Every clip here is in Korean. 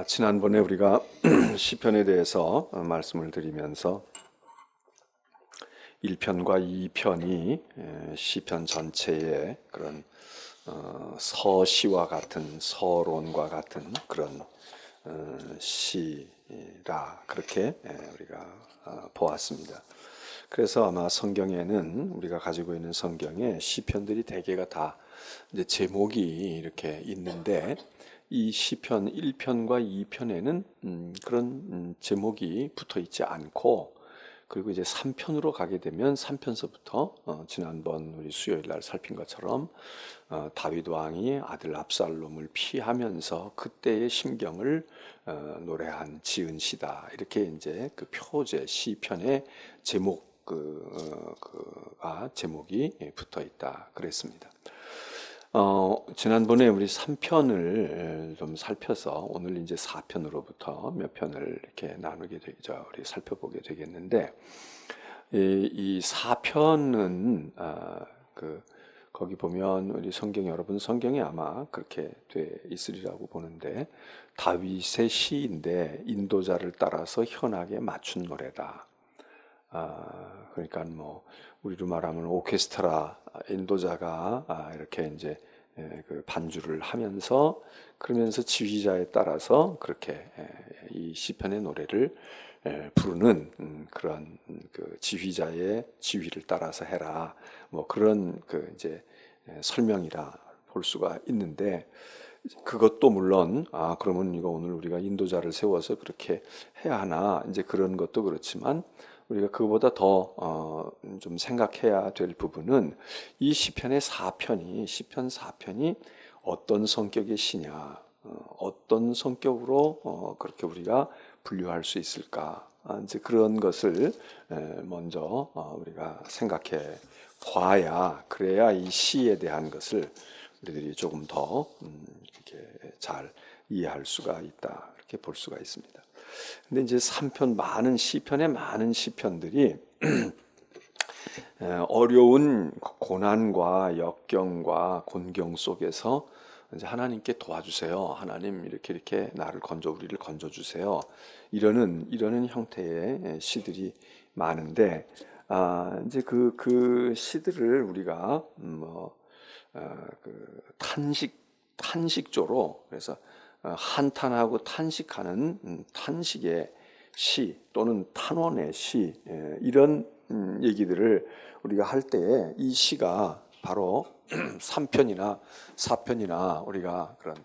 지난번에 우리가 시편에 대해서 말씀을 드리면서 1편과 2편이 시편 전체의 그런 서시와 같은 서론과 같은 그런 시라 그렇게 우리가 보았습니다. 그래서 아마 성경에는 우리가 가지고 있는 성경에 시편들이 대개가 다 이제 제목이 이렇게 있는데 이 시편 1편과 2편에는 그런 제목이 붙어 있지 않고, 그리고 이제 3편으로 가게 되면 3편서부터 지난번 우리 수요일 날 살핀 것처럼 다윗 왕이 아들 압살롬을 피하면서 그때의 심경을 노래한 지은 시다, 이렇게 이제 그 표제 시편의 제목이 붙어 있다 그랬습니다. 지난번에 우리 3편을 좀 살펴서 오늘 이제 4편으로부터 몇 편을 이렇게 나누게 되죠. 우리 살펴보게 되겠는데, 이 4편은 거기 보면 우리 여러분 성경에 아마 그렇게 돼 있으리라고 보는데, 다윗의 시인데 인도자를 따라서 현악에 맞춘 노래다. 그러니까 뭐 우리로 말하면 오케스트라 인도자가 이렇게 이제 그 반주를 하면서, 그러면서 지휘자에 따라서 그렇게 이 시편의 노래를 부르는 그런 그 지휘자의 지휘를 따라서 해라, 뭐 그런 그 이제 설명이라 볼 수가 있는데, 그것도 물론 그러면 이거 오늘 우리가 인도자를 세워서 그렇게 해야 하나, 이제 그런 것도 그렇지만, 우리가 그보다 더 좀 생각해야 될 부분은 이 시편 4편이 어떤 성격의 시냐, 어떤 성격으로 그렇게 우리가 분류할 수 있을까, 이제 그런 것을 먼저 우리가 생각해 봐야, 그래야 이 시에 대한 것을 우리들이 조금 더 이렇게 잘 이해할 수가 있다, 이렇게 볼 수가 있습니다. 근데 이제 시편의 많은 시편들이 어려운 고난과 역경과 곤경 속에서 이제 하나님께 도와주세요, 하나님 이렇게 우리를 건져 주세요, 이러는 형태의 시들이 많은데, 이제 그 시들을 우리가 탄식조로, 그래서 한탄하고 탄식하는 탄식의 시 또는 탄원의 시, 이런 얘기들을 우리가 할 때에 이 시가 바로 3편이나 4편이나 우리가 그런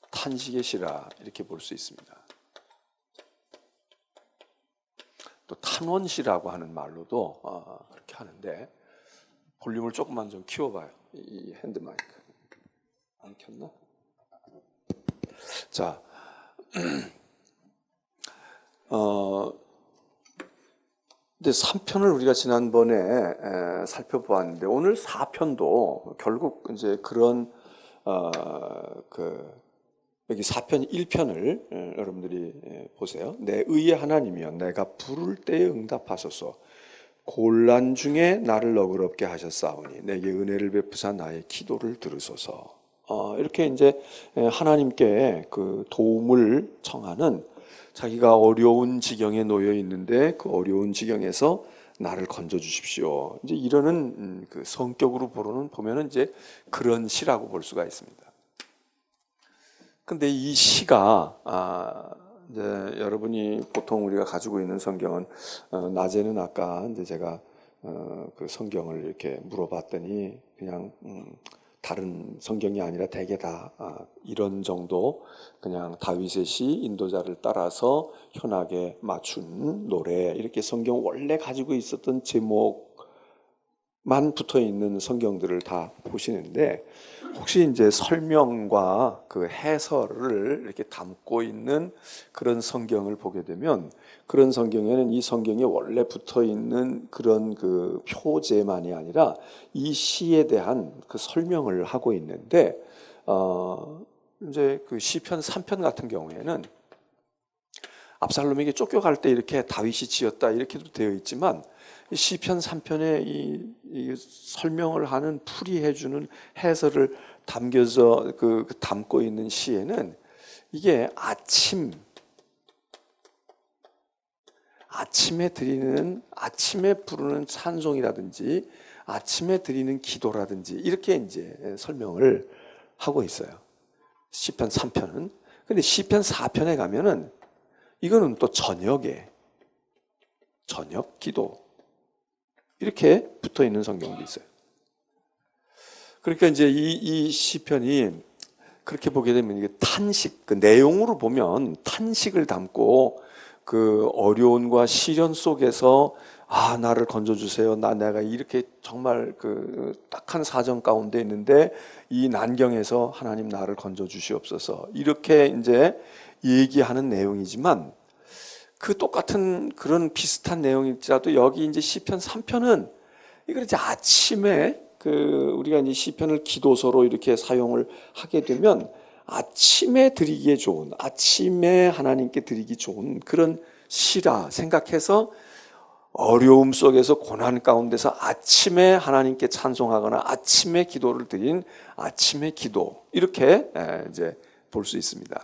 탄식의 시라 이렇게 볼 수 있습니다. 또 탄원시라고 하는 말로도 그렇게 하는데, 볼륨을 조금만 좀 키워봐요. 이 핸드 마이크 안 켰나? 자, 근데 3편을 우리가 지난번에 살펴보았는데, 오늘 4편도 결국 이제 그런 여기 4편 1편을 여러분들이 보세요. 내 의의 하나님이여, 내가 부를 때에 응답하소서. 곤란 중에 나를 너그럽게 하셨사오니 내게 은혜를 베푸사 나의 기도를 들으소서. 이렇게 이제 하나님께 그 도움을 청하는, 자기가 어려운 지경에 놓여 있는데 그 어려운 지경에서 나를 건져 주십시오, 이제 이러는 그 성격으로 보면은 이제 그런 시라고 볼 수가 있습니다. 근데 이 시가 이제 여러분이 보통 우리가 가지고 있는 성경은 낮에는 아까 이제 제가 그 성경을 이렇게 물어봤더니 그냥 다른 성경이 아니라 대개 다 이런 정도, 그냥 다윗의 시 인도자를 따라서 현악에 맞춘 노래, 이렇게 성경 원래 가지고 있었던 제목만 붙어 있는 성경들을 다 보시는데, 혹시 이제 설명과 그 해설을 이렇게 담고 있는 그런 성경을 보게 되면, 그런 성경에는 이 성경에 원래 붙어 있는 그런 그 표제만이 아니라 이 시에 대한 그 설명을 하고 있는데, 이제 그 시편 3편 같은 경우에는 압살롬에게 쫓겨갈 때 이렇게 다윗이 지었다 이렇게도 되어 있지만, 시편 3편에 이 설명을 하는, 풀이해주는 해설을 담고 있는 시에는 이게 아침에 부르는 찬송이라든지 아침에 드리는 기도라든지 이렇게 이제 설명을 하고 있어요. 시편 3편은. 근데 시편 4편에 가면은 이거는 또 저녁 기도 이렇게 붙어 있는 성경도 있어요. 그러니까 이제 이 시편이 그렇게 보게 되면 이게 탄식, 그 내용으로 보면 탄식을 담고 그 어려움과 시련 속에서 나를 건져주세요. 내가 이렇게 정말 그 딱한 사정 가운데 있는데 이 난경에서 하나님 나를 건져주시옵소서. 이렇게 이제 얘기하는 내용이지만 그 똑같은 그런 비슷한 내용일지라도 여기 이제 시편 3편은 이걸 이제 아침에 우리가 이제 시편을 기도서로 이렇게 사용을 하게 되면 아침에 드리기에 좋은, 아침에 하나님께 드리기 좋은 그런 시라 생각해서 어려움 속에서 고난 가운데서 아침에 하나님께 찬송하거나 아침에 기도를 드린 아침의 기도 이렇게 이제 볼 수 있습니다.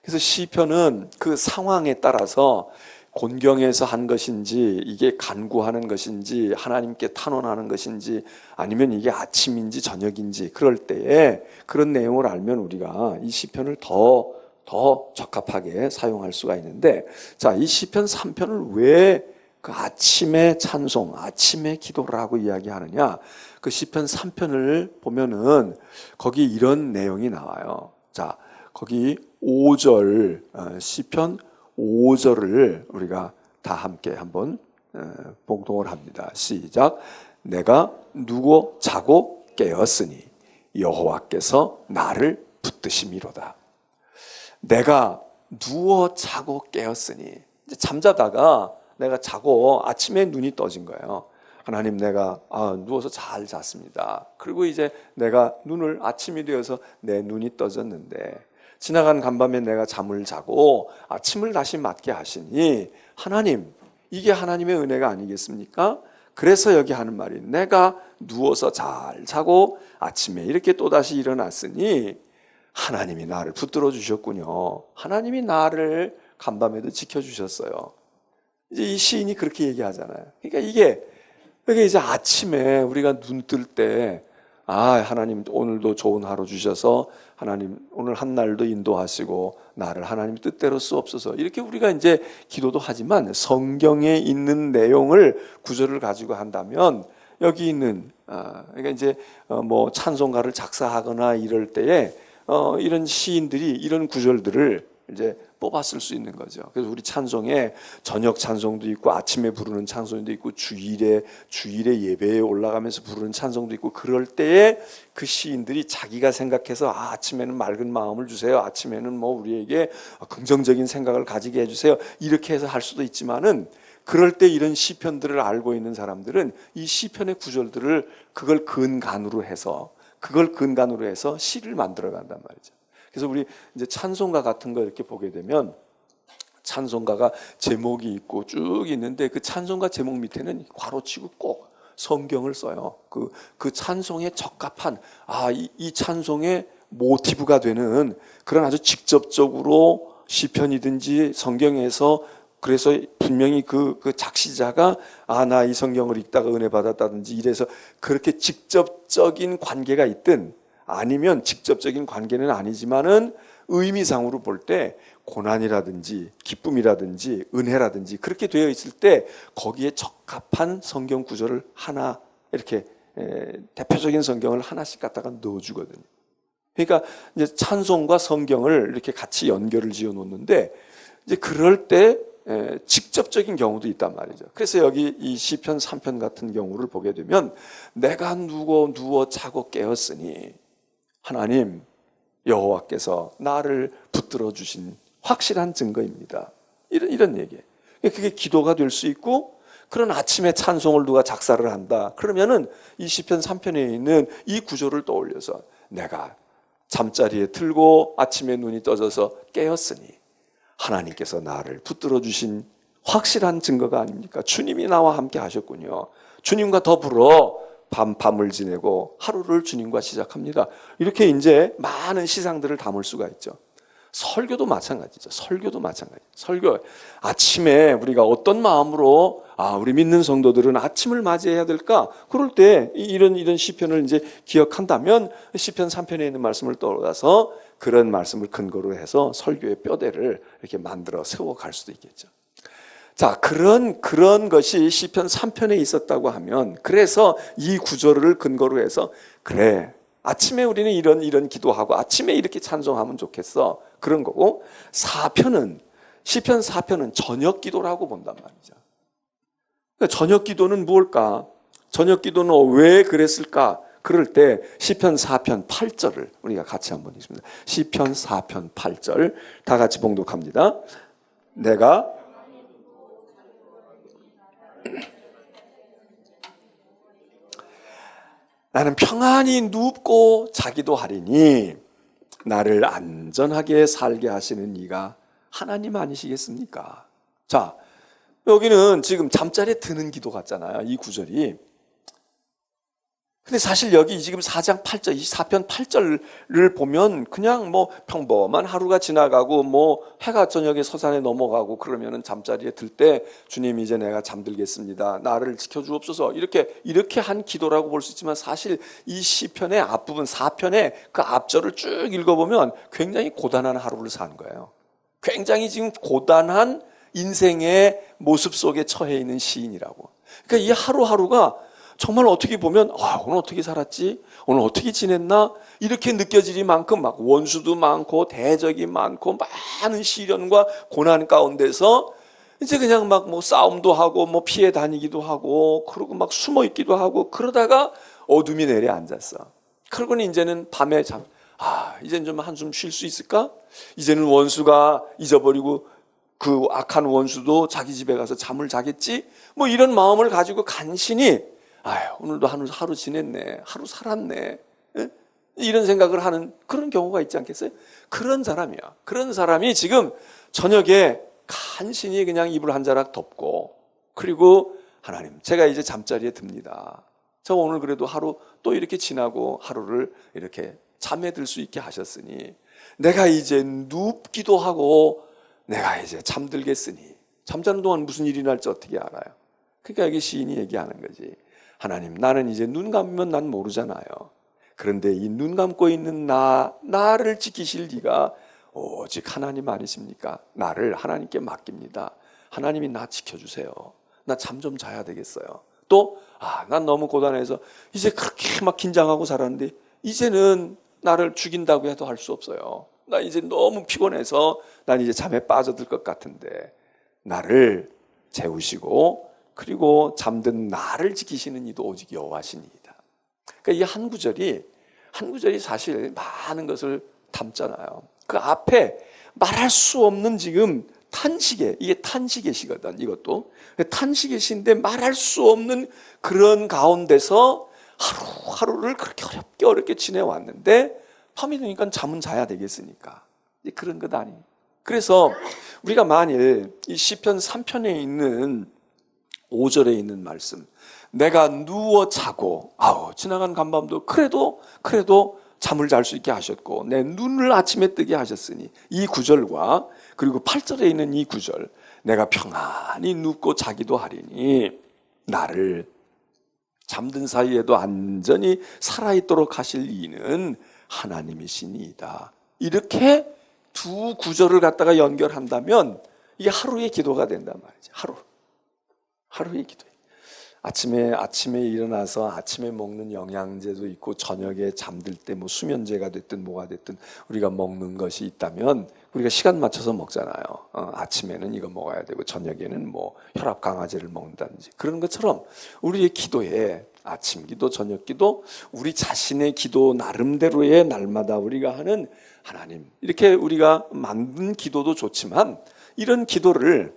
그래서 시편은 그 상황에 따라서 곤경에서 한 것인지 이게 간구하는 것인지 하나님께 탄원하는 것인지 아니면 이게 아침인지 저녁인지 그럴 때에 그런 내용을 알면 우리가 이 시편을 더 적합하게 사용할 수가 있는데, 자, 이 시편 3편을 왜 그 아침의 찬송, 아침의 기도라고 이야기하느냐? 그 시편 3편을 보면은 거기 이런 내용이 나와요. 자, 거기 5절, 시편 5절을 우리가 다 함께 한번 봉독을 합니다. 시작. 내가 누워 자고 깨었으니 여호와께서 나를 붙드심이로다. 내가 누워 자고 깨었으니, 잠자다가 내가 자고 아침에 눈이 떠진 거예요. 하나님, 내가 누워서 잘 잤습니다. 그리고 이제 내가 아침이 되어서 내 눈이 떠졌는데 지나간 간밤에 내가 잠을 자고 아침을 다시 맞게 하시니 하나님, 이게 하나님의 은혜가 아니겠습니까? 그래서 여기 하는 말이 내가 누워서 잘 자고 아침에 이렇게 또다시 일어났으니 하나님이 나를 붙들어 주셨군요. 하나님이 나를 간밤에도 지켜주셨어요. 이제 이 시인이 그렇게 얘기하잖아요. 그러니까 이게 이제 아침에 우리가 눈 뜰 때 하나님 오늘도 좋은 하루 주셔서 하나님 오늘 한 날도 인도하시고 나를 하나님 뜻대로 쓰옵소서. 이렇게 우리가 이제 기도도 하지만 성경에 있는 내용을 구절을 가지고 한다면 여기 있는 그러니까 이제 뭐 찬송가를 작사하거나 이럴 때에 이런 시인들이 이런 구절들을 이제 뽑았을 수 있는 거죠. 그래서 우리 찬송에 저녁 찬송도 있고 아침에 부르는 찬송도 있고 주일에 예배에 올라가면서 부르는 찬송도 있고 그럴 때에 그 시인들이 자기가 생각해서 아침에는 맑은 마음을 주세요. 아침에는 뭐 우리에게 긍정적인 생각을 가지게 해주세요. 이렇게 해서 할 수도 있지만은 그럴 때 이런 시편들을 알고 있는 사람들은 이 시편의 구절들을 그걸 근간으로 해서 시를 만들어 간단 말이죠. 그래서 우리 이제 찬송가 같은 거 이렇게 보게 되면 찬송가가 제목이 있고 쭉 있는데 그 찬송가 제목 밑에는 괄호치고 꼭 성경을 써요. 그 찬송에 적합한 이 찬송의 모티브가 되는 그런 아주 직접적으로 시편이든지 성경에서 그래서 분명히 그 작시자가 나 이 성경을 읽다가 은혜 받았다든지 이래서 그렇게 직접적인 관계가 있든 아니면 직접적인 관계는 아니지만은 의미상으로 볼 때 고난이라든지 기쁨이라든지 은혜라든지 그렇게 되어 있을 때 거기에 적합한 성경 구절을 하나 이렇게 대표적인 성경을 하나씩 갖다가 넣어주거든요. 그러니까 이제 찬송과 성경을 이렇게 같이 연결을 지어 놓는데 이제 그럴 때 직접적인 경우도 있단 말이죠. 그래서 여기 이 시편 3편 같은 경우를 보게 되면 내가 누워 자고 깨었으니 하나님 여호와께서 나를 붙들어 주신 확실한 증거입니다. 이런 얘기예요. 그게 기도가 될 수 있고 그런 아침에 찬송을 누가 작사를 한다. 그러면은 이 시편 3편에 있는 이 구절을 떠올려서 내가 잠자리에 들고 아침에 눈이 떠져서 깨었으니 하나님께서 나를 붙들어 주신 확실한 증거가 아닙니까? 주님이 나와 함께 하셨군요. 주님과 더불어 밤을 지내고 하루를 주님과 시작합니다. 이렇게 이제 많은 시상들을 담을 수가 있죠. 설교도 마찬가지죠. 설교도 마찬가지. 설교 아침에 우리가 어떤 마음으로 우리 믿는 성도들은 아침을 맞이해야 될까? 그럴 때 이런 시편을 이제 기억한다면 시편 3편에 있는 말씀을 떠올라서 그런 말씀을 근거로 해서 설교의 뼈대를 이렇게 만들어 세워갈 수도 있겠죠. 자, 그런 것이 시편 3편에 있었다고 하면, 그래서 이 구절을 근거로 해서 그래, 아침에 우리는 이런 기도하고 아침에 이렇게 찬송하면 좋겠어, 그런 거고, 시편 4편은 저녁 기도라고 본단 말이죠. 그러니까 저녁 기도는 무엇일까? 저녁 기도는 왜 그랬을까? 그럴 때 시편 4편 8절을 우리가 같이 한번 읽습니다. 시편 4편 8절 다 같이 봉독합니다. 나는 평안히 눕고 자기도 하리니 나를 안전하게 살게 하시는 이가 하나님 아니시겠습니까? 자, 여기는 지금 잠자리에 드는 기도 같잖아요, 이 구절이. 근데 사실 여기 지금 4장 8절, 4편 8절을 보면 그냥 뭐 평범한 하루가 지나가고 뭐 해가 저녁에 서산에 넘어가고 그러면은 잠자리에 들 때 주님 이제 내가 잠들겠습니다, 나를 지켜주옵소서, 이렇게 한 기도라고 볼 수 있지만, 사실 이 시편의 앞부분 4편의 그 앞절을 쭉 읽어보면 굉장히 고단한 하루를 산 거예요. 굉장히 지금 고단한 인생의 모습 속에 처해 있는 시인이라고. 그러니까 이 하루하루가 정말 어떻게 보면 오늘 어떻게 살았지? 오늘 어떻게 지냈나? 이렇게 느껴질 만큼 막 원수도 많고 대적이 많고 많은 시련과 고난 가운데서 이제 그냥 막 뭐 싸움도 하고 뭐 피해 다니기도 하고 그러고 막 숨어 있기도 하고 그러다가 어둠이 내려앉았어. 그러고는 이제는 밤에 이제는 좀 한숨 쉴 수 있을까? 이제는 원수가 잊어버리고 그 악한 원수도 자기 집에 가서 잠을 자겠지? 뭐 이런 마음을 가지고 간신히 오늘도 하루 지냈네, 하루 살았네, 이런 생각을 하는 그런 경우가 있지 않겠어요? 그런 사람이야. 그런 사람이 지금 저녁에 간신히 그냥 이불 한 자락 덮고, 그리고 하나님, 제가 이제 잠자리에 듭니다. 저 오늘 그래도 하루 또 이렇게 지나고 하루를 이렇게 잠에 들 수 있게 하셨으니 내가 이제 눕기도 하고 내가 이제 잠들겠으니, 잠자는 동안 무슨 일이 날지 어떻게 알아요? 그러니까 여기 시인이 얘기하는 거지. 하나님, 나는 이제 눈 감으면 난 모르잖아요. 그런데 이 눈 감고 있는 나를 지키실 리가 오직 하나님 아니십니까? 나를 하나님께 맡깁니다. 하나님이 나 지켜주세요. 나 잠 좀 자야 되겠어요. 또 난 너무 고단해서 이제 그렇게 막 긴장하고 살았는데 이제는 나를 죽인다고 해도 할 수 없어요. 나 이제 너무 피곤해서 난 이제 잠에 빠져들 것 같은데 나를 재우시고 그리고 잠든 나를 지키시는 이도 오직 여호와시니이다. 그러니까 이 한 구절이 사실 많은 것을 담잖아요. 그 앞에 말할 수 없는 지금 이게 탄식의 시거든. 이것도 탄식의 시인데 말할 수 없는 그런 가운데서 하루하루를 그렇게 어렵게 지내왔는데 밤이 되니까 잠은 자야 되겠으니까 그런 것 아니. 그래서 우리가 만일 이 시편 3편에 있는 5절에 있는 말씀, 내가 누워 자고 지나간 간밤도 그래도 잠을 잘 수 있게 하셨고 내 눈을 아침에 뜨게 하셨으니, 이 구절과 그리고 8절에 있는 이 구절, 내가 평안히 눕고 자기도 하리니 나를 잠든 사이에도 안전히 살아있도록 하실 이는 하나님이시니이다. 이렇게 두 구절을 갖다가 연결한다면 이게 하루의 기도가 된단 말이죠. 하루의 기도. 아침에 일어나서 아침에 먹는 영양제도 있고 저녁에 잠들 때 뭐 수면제가 됐든 뭐가 됐든 우리가 먹는 것이 있다면 우리가 시간 맞춰서 먹잖아요. 아침에는 이거 먹어야 되고 저녁에는 뭐 혈압 강화제를 먹는다든지, 그런 것처럼 우리의 기도에 아침 기도, 저녁 기도, 우리 자신의 기도 나름대로의 날마다 우리가 하는 하나님, 이렇게 우리가 만든 기도도 좋지만 이런 기도를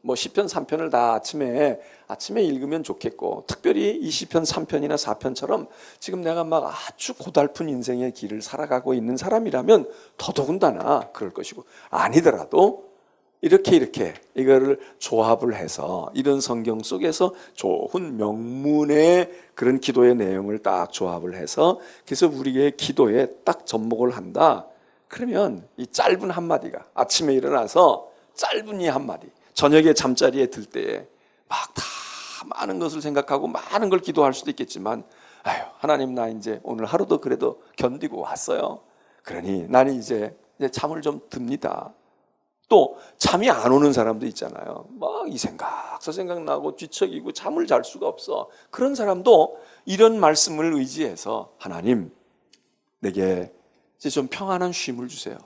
뭐 시편 3편을 다 아침에 읽으면 좋겠고, 특별히 이 시편 3편이나 4편처럼 지금 내가 막 아주 고달픈 인생의 길을 살아가고 있는 사람이라면 더더군다나 그럴 것이고, 아니더라도 이렇게 이거를 조합을 해서 이런 성경 속에서 좋은 명문의 그런 기도의 내용을 딱 조합을 해서, 그래서 우리의 기도에 딱 접목을 한다. 그러면 이 짧은 한마디가, 아침에 일어나서 짧은 이 한마디, 저녁에 잠자리에 들 때에 막 다 많은 것을 생각하고 많은 걸 기도할 수도 있겠지만, 아유, 하나님, 나 이제 오늘 하루도 그래도 견디고 왔어요. 그러니 나는 이제 잠을 좀 듭니다. 또 잠이 안 오는 사람도 있잖아요. 막 이 생각 저 생각 나고 뒤척이고 잠을 잘 수가 없어. 그런 사람도 이런 말씀을 의지해서, 하나님, 내게 이제 좀 평안한 쉼을 주세요.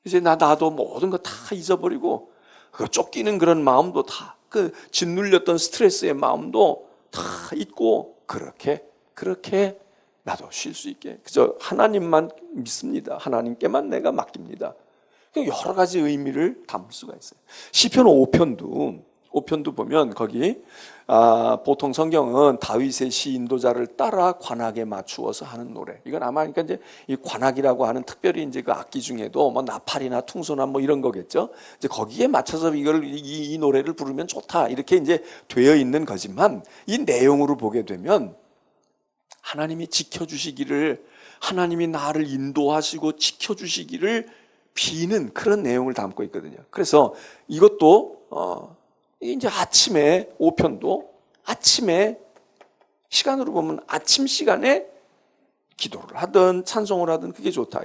이제 나도 모든 거 다 잊어버리고, 그 쫓기는 그런 마음도 다, 그 짓눌렸던 스트레스의 마음도 다 잊고, 그렇게 나도 쉴 수 있게 그저 하나님만 믿습니다. 하나님께만 내가 맡깁니다. 여러 가지 의미를 담을 수가 있어요. 시편 5편도 보면 거기 보통 성경은 다윗의 시 인도자를 따라 관악에 맞추어서 하는 노래. 이건 아마 그러니까 이제 이 관악이라고 하는 특별히 이제 그 악기 중에도 뭐 나팔이나 퉁소나 뭐 이런 거겠죠. 이제 거기에 맞춰서 이 노래를 부르면 좋다 이렇게 이제 되어 있는 거지만, 이 내용으로 보게 되면 하나님이 지켜주시기를, 하나님이 나를 인도하시고 지켜주시기를 비는 그런 내용을 담고 있거든요. 그래서 이것도 이제 아침에 5편도 아침에 시간으로 보면 아침 시간에 기도를 하든 찬송을 하든 그게 좋다.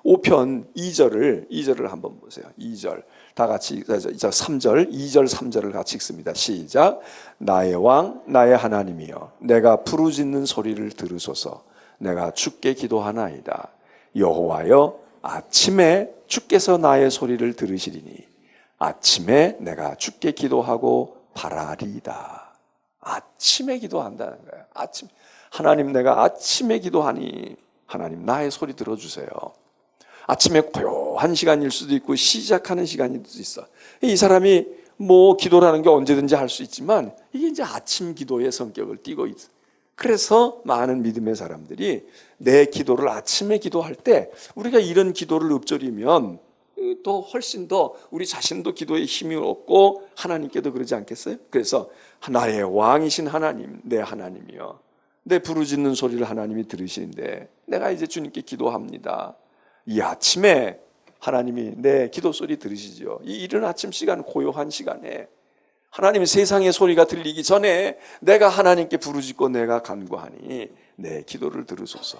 5편 2절을 한번 보세요. 2절 다 같이, 3절 2절 3절을 같이 읽습니다. 시작. 나의 왕 나의 하나님이여, 내가 부르짖는 소리를 들으소서. 내가 주께 기도하나이다. 여호와여, 아침에 주께서 나의 소리를 들으시리니 아침에 내가 주께 기도하고 바라리이다. 아침에 기도한다는 거예요. 아침, 하나님, 내가 아침에 기도하니 하나님 나의 소리 들어주세요. 아침에 고요한 시간일 수도 있고 시작하는 시간일 수도 있어. 이 사람이 뭐 기도라는 게 언제든지 할 수 있지만 이게 이제 아침 기도의 성격을 띠고 있어. 그래서 많은 믿음의 사람들이 내 기도를 아침에 기도할 때, 우리가 이런 기도를 읊조리면 또 훨씬 더 우리 자신도 기도에 힘이 얻고 하나님께도 그러지 않겠어요? 그래서 나의 왕이신 하나님, 내 하나님이여, 내 부르짖는 소리를 하나님이 들으시는데 내가 이제 주님께 기도합니다. 이 아침에 하나님이 내 기도 소리 들으시죠. 이 이른 아침 시간, 고요한 시간에 하나님의 세상의 소리가 들리기 전에 내가 하나님께 부르짖고 내가 간구하니 내 기도를 들으소서.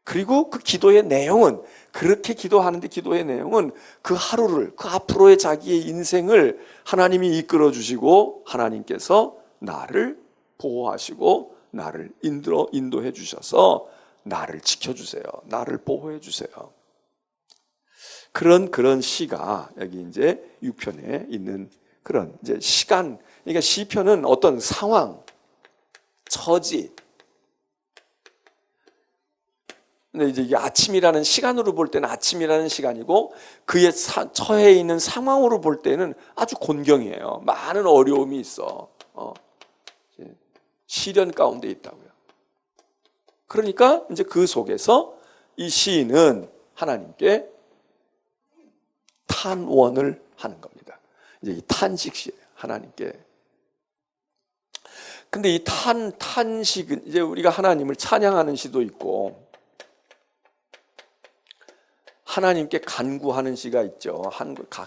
그리고 그 기도의 내용은, 그렇게 기도하는데 기도의 내용은 그 하루를, 그 앞으로의 자기의 인생을 하나님이 이끌어 주시고 하나님께서 나를 보호하시고 나를 인도해 주셔서 나를 지켜주세요. 나를 보호해 주세요. 그런 시가 여기 이제 6편에 있는 그런 이제 시간, 그러니까 시편은 어떤 상황, 처지. 근데 이제 이게 아침이라는 시간으로 볼 때는 아침이라는 시간이고, 그의 처해 있는 상황으로 볼 때는 아주 곤경이에요. 많은 어려움이 있어. 시련 가운데 있다고요. 그러니까 이제 그 속에서 이 시인은 하나님께 탄원을 하는 겁니다. 이제 이 탄식시예요. 하나님께. 근데 이 탄식은 이제 우리가 하나님을 찬양하는 시도 있고 하나님께 간구하는 시가 있죠.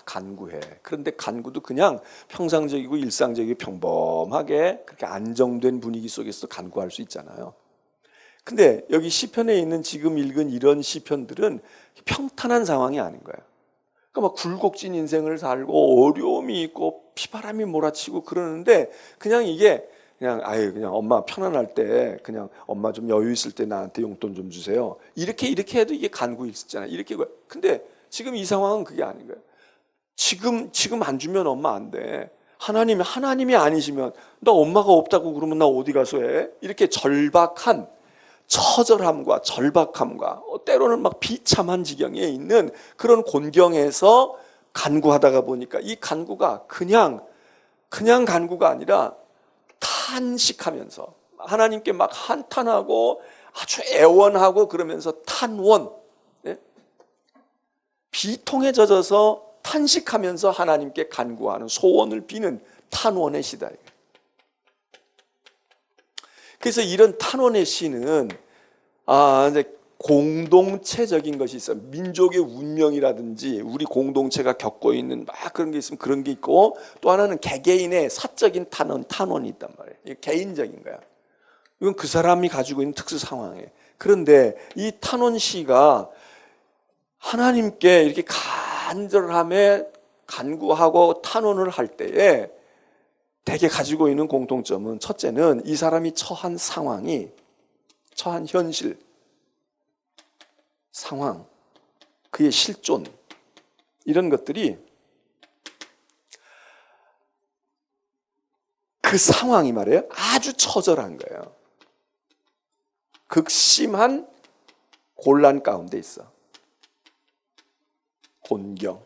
간구해. 그런데 간구도 그냥 평상적이고 일상적이고 평범하게 그렇게 안정된 분위기 속에서 간구할 수 있잖아요. 근데 여기 시편에 있는 지금 읽은 이런 시편들은 평탄한 상황이 아닌 거예요. 그러니까 막 굴곡진 인생을 살고 어려움이 있고 피바람이 몰아치고 그러는데, 그냥 이게 그냥 엄마 편안할 때 그냥 엄마 좀 여유 있을 때 나한테 용돈 좀 주세요. 이렇게 해도 이게 간구 있었잖아요. 이렇게. 근데 지금 이 상황은 그게 아닌 거예요. 지금 안 주면 엄마 안 돼. 하나님이 아니시면 나 엄마가 없다고 그러면 나 어디 가서 해? 이렇게 절박한 처절함과 절박함과 때로는 막 비참한 지경에 있는 그런 곤경에서 간구하다가 보니까 이 간구가 그냥 간구가 아니라 탄식하면서 하나님께 막 한탄하고 아주 애원하고 그러면서 탄원, 비통에 젖어서 탄식하면서 하나님께 간구하는, 소원을 비는 탄원의 시다. 그래서 이런 탄원의 시는 이제 공동체적인 것이 있어요. 민족의 운명이라든지 우리 공동체가 겪고 있는 막 그런 게 있으면 그런 게 있고, 또 하나는 개개인의 사적인 탄원이 있단 말이에요. 이게 개인적인 거야. 이건 그 사람이 가지고 있는 특수 상황에. 그런데 이 탄원시가 하나님께 이렇게 간절함에 간구하고 탄원을 할 때에 대개 가지고 있는 공통점은, 첫째는 이 사람이 처한 상황이, 처한 현실, 상황, 그의 실존, 이런 것들이 그 상황이 말이에요, 아주 처절한 거예요. 극심한 곤란 가운데 있어. 곤경.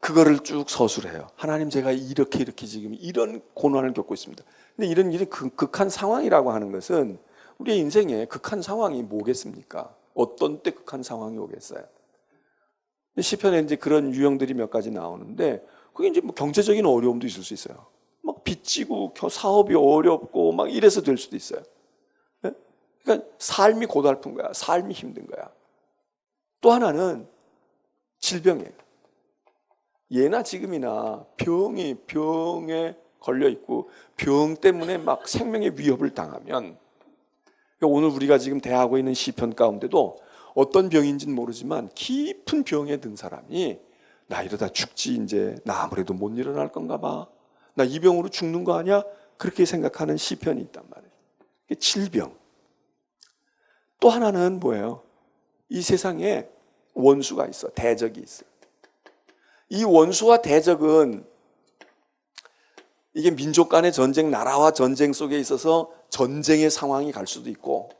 그거를 쭉 서술해요. 하나님, 제가 이렇게 지금 이런 고난을 겪고 있습니다. 근데 이런 극한 상황이라고 하는 것은 우리의 인생에 극한 상황이 뭐겠습니까? 어떤 때 극한 상황이 오겠어요? 시편에 이제 그런 유형들이 몇 가지 나오는데, 그게 이제 뭐 경제적인 어려움도 있을 수 있어요. 막 빚지고 사업이 어렵고 막 이래서 될 수도 있어요. 그러니까 삶이 고달픈 거야. 삶이 힘든 거야. 또 하나는 질병이에요. 예나 지금이나 병에 걸려 있고 병 때문에 막 생명의 위협을 당하면, 오늘 우리가 지금 대하고 있는 시편 가운데도 어떤 병인지는 모르지만 깊은 병에 든 사람이, 나 이러다 죽지, 이제 나 아무래도 못 일어날 건가 봐, 나 이 병으로 죽는 거 아니야, 그렇게 생각하는 시편이 있단 말이에요. 질병. 또 하나는 뭐예요? 이 세상에 원수가 있어. 대적이 있어. 이 원수와 대적은 이게 민족 간의 전쟁, 나라와 전쟁 속에 있어서 전쟁의 상황이 갈 수도 있고,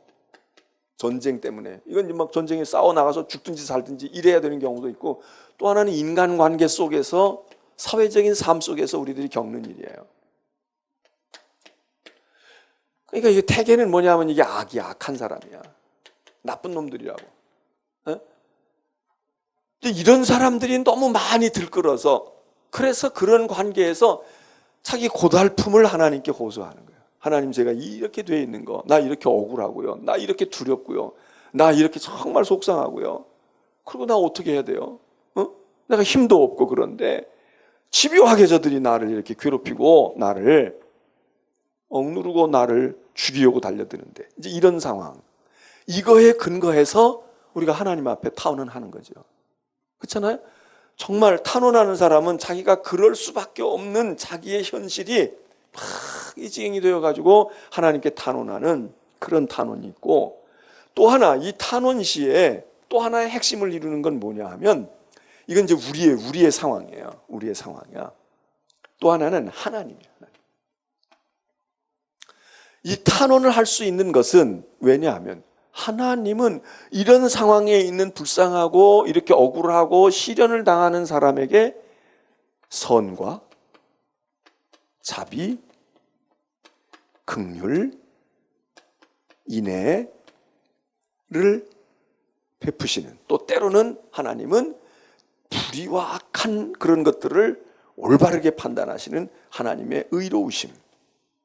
전쟁 때문에 이건 막 전쟁에 싸워 나가서 죽든지 살든지 이래야 되는 경우도 있고, 또 하나는 인간관계 속에서, 사회적인 삶 속에서 우리들이 겪는 일이에요. 그러니까 이게 태계는 뭐냐면, 이게 악이야. 악한 사람이야. 나쁜 놈들이라고. 근데 이런 사람들이 너무 많이 들끓어서, 그래서 그런 관계에서 자기 고달픔을 하나님께 호소하는 거예요. 하나님, 제가 이렇게 돼 있는 거, 나 이렇게 억울하고요, 나 이렇게 두렵고요, 나 이렇게 정말 속상하고요, 그리고 나 어떻게 해야 돼요? 내가 힘도 없고, 그런데 집요하게 저들이 나를 이렇게 괴롭히고 나를 억누르고 나를 죽이려고 달려드는데, 이제 이런 상황, 이거에 근거해서 우리가 하나님 앞에 탄원하는 거죠. 그렇잖아요? 정말 탄원하는 사람은 자기가 그럴 수밖에 없는 자기의 현실이 막 이지경이 되어가지고 하나님께 탄원하는 그런 탄원이 있고, 또 하나, 이 탄원 시에 또 하나의 핵심을 이루는 건 뭐냐 하면, 이건 이제 우리의 상황이에요. 우리의 상황이야. 또 하나는 하나님이에요. 이 탄원을 할 수 있는 것은 왜냐하면, 하나님은 이런 상황에 있는 불쌍하고 이렇게 억울하고 시련을 당하는 사람에게 선과 자비, 긍휼, 인애를 베푸시는, 또 때로는 하나님은 불의와 악한 그런 것들을 올바르게 판단하시는 하나님의 의로우심,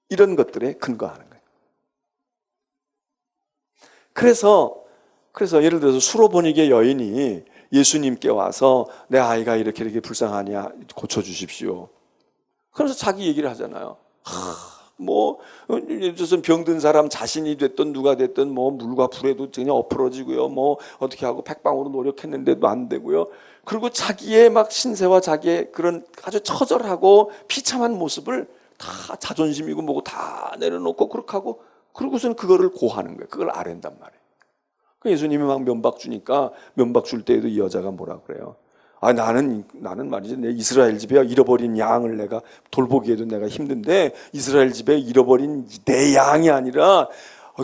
이런 것들에 근거하는 거예요. 그래서 예를 들어서 수로보니게 여인이 예수님께 와서, 내 아이가 이렇게 불쌍하냐, 고쳐주십시오. 그래서 자기 얘기를 하잖아요. 뭐 예를 들어서 병든 사람, 자신이 됐든 누가 됐든 뭐 물과 불에도 그냥 엎어지고요, 뭐 어떻게 하고 백방으로 노력했는데도 안 되고요. 그리고 자기의 막 신세와 자기의 그런 아주 처절하고 비참한 모습을 다 자존심이고 뭐고 다 내려놓고 그렇게 하고, 그러고서는 그거를 고하는 거예요. 그걸 아랜단 말이에요. 예수님이 막 면박 주니까, 면박 줄 때에도 이 여자가 뭐라 그래요? 나는 말이지, 내 이스라엘 집에 잃어버린 양을 내가 돌보기에도 내가 힘든데, 이스라엘 집에 잃어버린 내 양이 아니라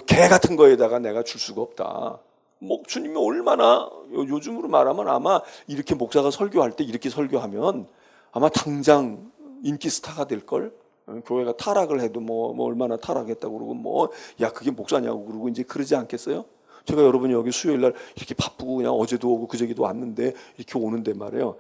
개 같은 거에다가 내가 줄 수가 없다. 뭐 주님이 얼마나, 요즘으로 말하면 아마 이렇게 목사가 설교할 때 이렇게 설교하면 아마 당장 인기 스타가 될걸? 교회가 타락을 해도 뭐 얼마나 타락했다고 그러고, 야 그게 목사냐고 그러고 이제 그러지 않겠어요? 제가 여러분이 여기 수요일 날 이렇게 바쁘고 그냥 어제도 오고 그저께도 왔는데 이렇게 오는데 말이에요,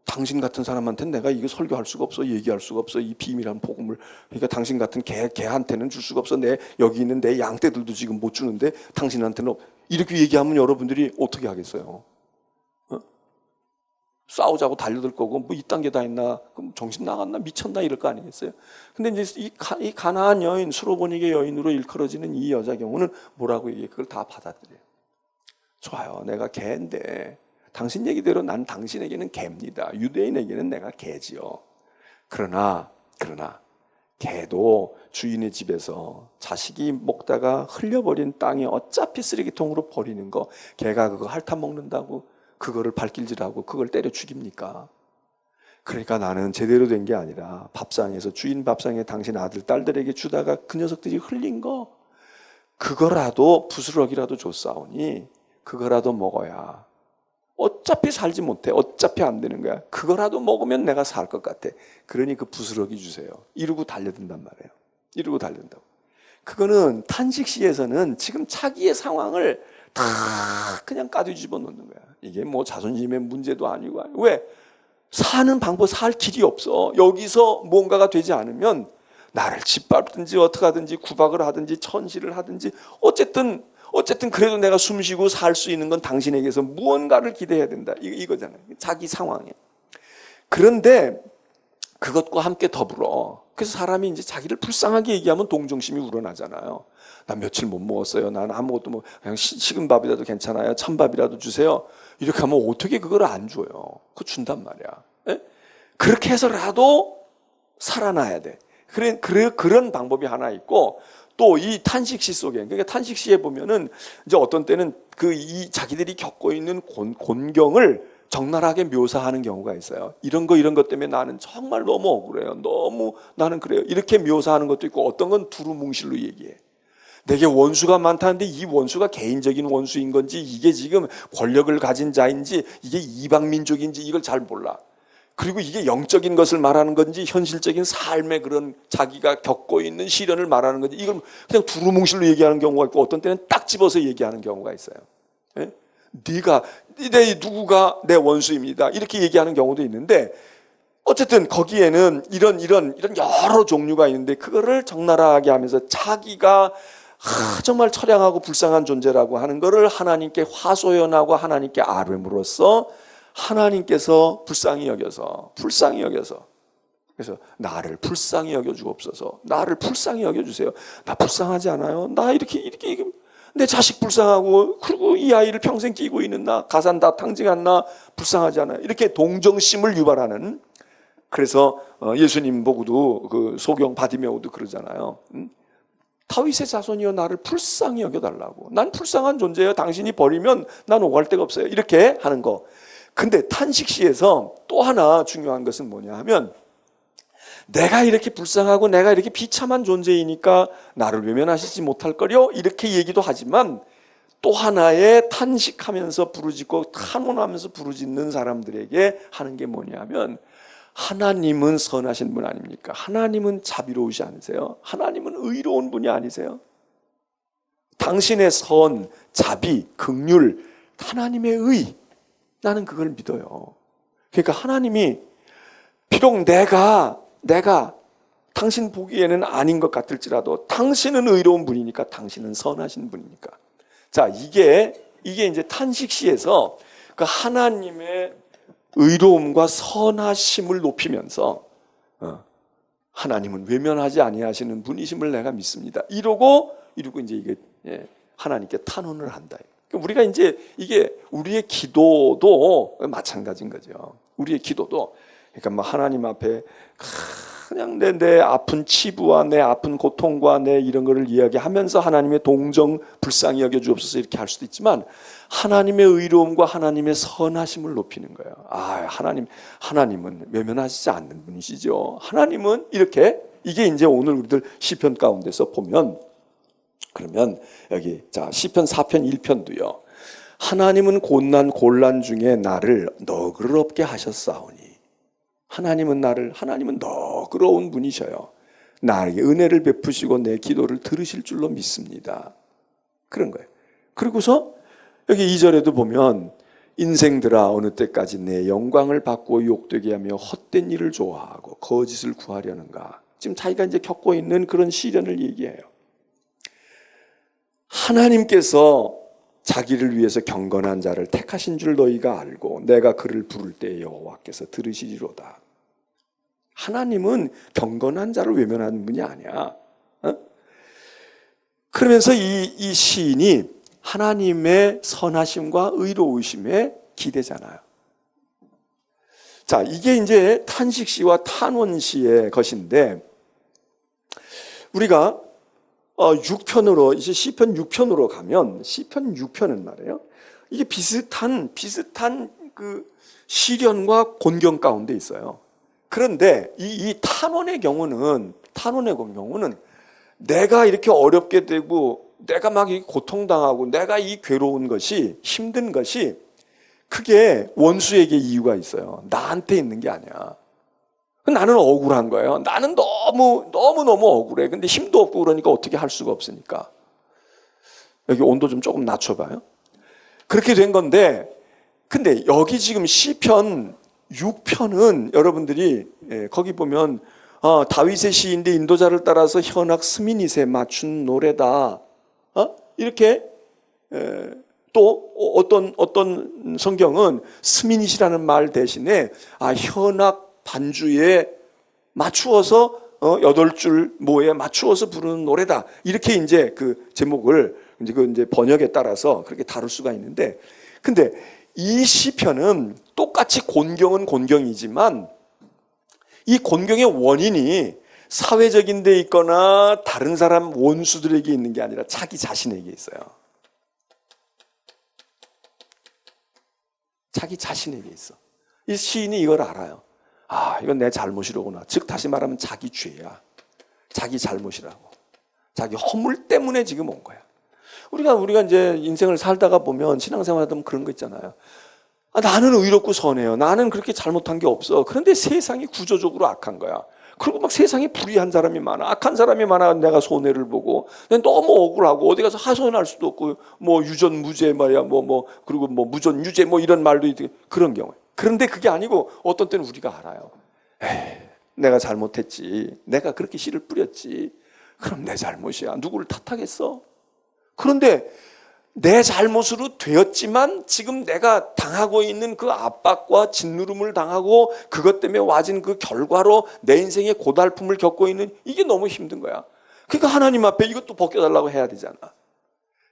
당신 같은 사람한테는 내가 이거 설교할 수가 없어, 얘기할 수가 없어, 이 비밀한 복음을. 그러니까 당신 같은 개한테는 줄 수가 없어. 내 여기 있는 내 양떼들도 지금 못 주는데 당신한테는 이렇게 얘기하면 여러분들이 어떻게 하겠어요? 어? 싸우자고 달려들 거고, 뭐 이딴 게 다 있나, 그럼 정신 나갔나, 미쳤나 이럴 거 아니겠어요? 근데 이제 이 가나안 여인, 수로보니게 여인으로 일컬어지는 이 여자 경우는 뭐라고 얘기해? 그걸 다 받아들여요. 좋아요, 내가 개인데 당신 얘기대로 난 당신에게는 개입니다. 유대인에게는 내가 개지요. 그러나 개도 주인의 집에서 자식이 먹다가 흘려버린 땅에 어차피 쓰레기통으로 버리는 거, 개가 그거 핥아먹는다고 그거를 발길질하고 그걸 때려 죽입니까? 그러니까 나는 제대로 된 게 아니라 밥상에서, 주인 밥상에 당신 아들 딸들에게 주다가 그 녀석들이 흘린 거, 그거라도 부스러기라도 줬사오니 그거라도 먹어야, 어차피 살지 못해, 어차피 안 되는 거야, 그거라도 먹으면 내가 살 것 같아. 그러니 그 부스러기 주세요. 이러고 달려든단 말이에요. 이러고 달려든다고. 그거는 탄식시에서는 지금 자기의 상황을 다 그냥 까뒤집어 놓는 거야. 이게 뭐 자존심의 문제도 아니고. 왜? 사는 방법, 살 길이 없어. 여기서 뭔가가 되지 않으면 나를 짓밟든지 어떻게 하든지 구박을 하든지 천시를 하든지 어쨌든 그래도 내가 숨쉬고 살 수 있는 건 당신에게서 무언가를 기대해야 된다. 이거잖아요. 자기 상황에. 그런데 그것과 함께 더불어, 그래서 사람이 이제 자기를 불쌍하게 얘기하면 동정심이 우러나잖아요. 난 며칠 못 먹었어요. 난 아무것도 뭐 그냥 식은 밥이라도 괜찮아요. 찬밥이라도 주세요. 이렇게 하면 어떻게 그걸 안 줘요? 그거 준단 말이야. 예? 그렇게 해서라도 살아나야 돼. 그런 방법이 하나 있고, 또 이 탄식시 속에, 그러니까 탄식시에 보면은 이제 어떤 때는 이 자기들이 겪고 있는 곤경을 적나라하게 묘사하는 경우가 있어요. 이런 것 때문에 나는 정말 너무 억울해요. 너무 나는 그래요. 이렇게 묘사하는 것도 있고, 어떤 건 두루뭉실로 얘기해. 내게 원수가 많다는데 이 원수가 개인적인 원수인 건지, 이게 지금 권력을 가진 자인지, 이게 이방민족인지 이걸 잘 몰라. 그리고 이게 영적인 것을 말하는 건지, 현실적인 삶의 그런 자기가 겪고 있는 시련을 말하는 건지, 이걸 그냥 두루뭉실로 얘기하는 경우가 있고, 어떤 때는 딱 집어서 얘기하는 경우가 있어요. 예? 누구가 내 원수입니다, 이렇게 얘기하는 경우도 있는데, 어쨌든 거기에는 이런 여러 종류가 있는데, 그거를 적나라하게 하면서 자기가 정말 처량하고 불쌍한 존재라고 하는 것을 하나님께 화소연하고 하나님께 아뢰므로써 하나님께서 불쌍히 여겨서 그래서 나를 불쌍히 여겨주옵소서. 나를 불쌍히 여겨주세요. 나 불쌍하지 않아요? 나 이렇게 내 자식 불쌍하고, 그리고 이 아이를 평생 끼고 있는 나, 가산 다 탕징한 나 불쌍하지 않아요? 이렇게 동정심을 유발하는. 그래서 예수님 보고도 그 소경 바디메오도 그러잖아요. 다윗의 자손이여 나를 불쌍히 여겨달라고. 난 불쌍한 존재예요. 당신이 버리면 난 오갈 데가 없어요. 이렇게 하는 거. 근데 탄식시에서 또 하나 중요한 것은 뭐냐 하면, 내가 이렇게 불쌍하고 내가 이렇게 비참한 존재이니까 나를 외면하시지 못할 거려, 이렇게 얘기도 하지만, 또 하나의 탄식하면서 부르짖고 탄원하면서 부르짖는 사람들에게 하는 게 뭐냐면, 하나님은 선하신 분 아닙니까? 하나님은 자비로우시 않으세요? 하나님은 의로운 분이 아니세요? 당신의 선, 자비, 긍휼, 하나님의 의, 나는 그걸 믿어요. 그러니까 하나님이 비록 내가 당신 보기에는 아닌 것 같을지라도 당신은 의로운 분이니까, 당신은 선하신 분이니까. 자, 이게 이제 탄식시에서 그 하나님의 의로움과 선하심을 높이면서 하나님은 외면하지 아니하시는 분이심을 내가 믿습니다. 이러고 이제 이게 하나님께 탄원을 한다. 우리가 이제 이게 우리의 기도도 마찬가지인 거죠. 우리의 기도도, 그러니까 뭐 하나님 앞에 그냥 내 아픈 치부와 내 아픈 고통과 내 이런 거를 이야기하면서 하나님의 동정 불쌍히 여겨주옵소서 이렇게 할 수도 있지만, 하나님의 의로움과 하나님의 선하심을 높이는 거예요. 하나님은 외면하시지 않는 분이시죠. 하나님은 이렇게, 이게 이제 오늘 우리들 시편 가운데서 보면, 그러면 여기 자 시편 4편 1편도요. 하나님은 곤란 중에 나를 너그럽게 하셨사오니. 하나님은 너그러운 분이셔요. 나에게 은혜를 베푸시고 내 기도를 들으실 줄로 믿습니다. 그런 거예요. 그리고서 여기 2절에도 보면 인생들아 어느 때까지 내 영광을 받고 욕되게 하며 헛된 일을 좋아하고 거짓을 구하려는가. 지금 자기가 이제 겪고 있는 그런 시련을 얘기해요. 하나님께서 자기를 위해서 경건한 자를 택하신 줄 너희가 알고 내가 그를 부를 때 여호와께서 들으시리로다. 하나님은 경건한 자를 외면하는 분이 아니야. 그러면서 이 시인이 하나님의 선하심과 의로우심에 기대잖아요. 자, 이게 이제 탄식시와 탄원시의 것인데, 우리가 6편으로, 이제 시편 6편으로 가면, 시편 6편은 말이에요. 이게 비슷한 그 시련과 곤경 가운데 있어요. 그런데 이 탄원의 경우는 내가 이렇게 어렵게 되고, 내가 막 고통당하고, 내가 이 괴로운 것이, 힘든 것이, 그게 원수에게 이유가 있어요. 나한테 있는 게 아니야. 나는 억울한 거예요. 나는 너무 억울해. 근데 힘도 없고 그러니까 어떻게 할 수가 없으니까. 여기 온도 좀 조금 낮춰봐요. 그렇게 된 건데, 근데 여기 지금 시편 6편은 여러분들이 거기 보면 다윗의 시인데 인도자를 따라서 현악 스미닛에 맞춘 노래다. 이렇게 또 어떤 성경은 스미닛이라는 말 대신에 현악 반주에 맞추어서 8줄 모에 맞추어서 부르는 노래다. 이렇게 이제 그 제목을 이제 번역에 따라서 그렇게 다룰 수가 있는데, 근데 이 시편은 똑같이 곤경은 곤경이지만 이 곤경의 원인이 사회적인 데 있거나 다른 사람 원수들에게 있는 게 아니라 자기 자신에게 있어요. 자기 자신에게 있어. 이 시인이 이걸 알아요. 이건 내 잘못이로구나. 즉 다시 말하면 자기 죄야. 자기 잘못이라고. 자기 허물 때문에 지금 온 거야. 우리가 이제 인생을 살다가 보면 신앙생활 하다 보면 그런 거 있잖아요. 나는 의롭고 선해요. 나는 그렇게 잘못한 게 없어. 그런데 세상이 구조적으로 악한 거야. 그리고 막 세상에 불의한 사람이 많아. 악한 사람이 많아. 내가 손해를 보고. 너무 억울하고, 어디 가서 하소연할 수도 없고, 유전 무죄 말이야. 그리고 무전 유죄 이런 말도 있고, 그런 경우에. 그런데 그게 아니고, 어떤 때는 우리가 알아요. 내가 잘못했지. 내가 그렇게 씨를 뿌렸지. 그럼 내 잘못이야. 누구를 탓하겠어? 그런데 내 잘못으로 되었지만 지금 내가 당하고 있는 그 압박과 짓누름을 당하고 그것 때문에 와진 그 결과로 내 인생의 고달픔을 겪고 있는 이게 너무 힘든 거야. 그러니까 하나님 앞에 이것도 벗겨달라고 해야 되잖아.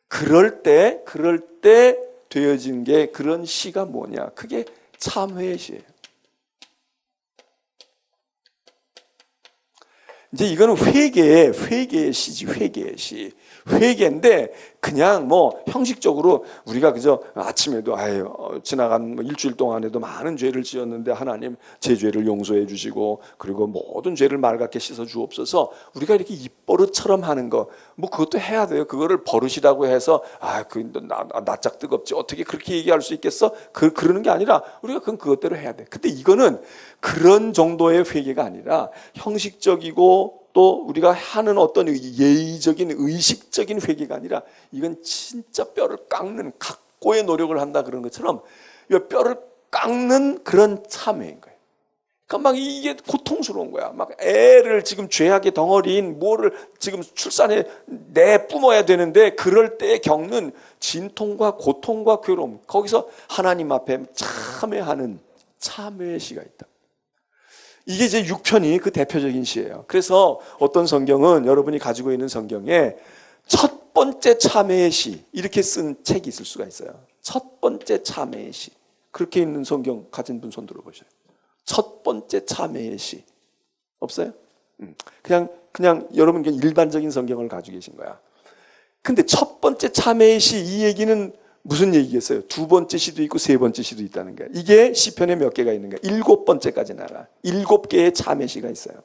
그럴 때 되어진 게 그런 시가 뭐냐. 그게 참회의 시예요. 이제 이거는 회개의 시지, 회개의 시. 회개인데 그냥 형식적으로 우리가 그저 아침에도 지나간 일주일 동안에도 많은 죄를 지었는데 하나님 제 죄를 용서해 주시고 그리고 모든 죄를 맑게 씻어 주옵소서. 우리가 이렇게 입버릇처럼 하는 거 그것도 해야 돼요. 그거를 버릇이라고 해서 낯짝 뜨겁지 어떻게 그렇게 얘기할 수 있겠어? 그러는 게 아니라 우리가 그건 그것대로 해야 돼. 근데 이거는 그런 정도의 회개가 아니라 형식적이고 또 우리가 하는 어떤 예의적인 의식적인 회개가 아니라 이건 진짜 뼈를 깎는 각고의 노력을 한다 그런 것처럼 뼈를 깎는 그런 참회인 거예요. 그러니까 막 이게 고통스러운 거야. 막 애를 지금 죄악의 덩어리인 뭐를 지금 출산에 내뿜어야 되는데 그럴 때 겪는 진통과 고통과 괴로움, 거기서 하나님 앞에 참회하는 참회의 시가 있다. 이게 이제 6편이 그 대표적인 시예요. 그래서 어떤 성경은 여러분이 가지고 있는 성경에 첫 번째 참회의 시 이렇게 쓴 책이 있을 수가 있어요. 첫 번째 참회의 시. 그렇게 있는 성경 가진 분 손 들어보세요. 첫 번째 참회의 시. 없어요? 그냥 여러분 일반적인 성경을 가지고 계신 거야. 근데 첫 번째 참회의 시 이 얘기는 무슨 얘기겠어요? 두 번째 시도 있고 세 번째 시도 있다는 거예요. 이게 시편에 몇 개가 있는가? 7번째까지 나가. 7개의 참회 시가 있어요.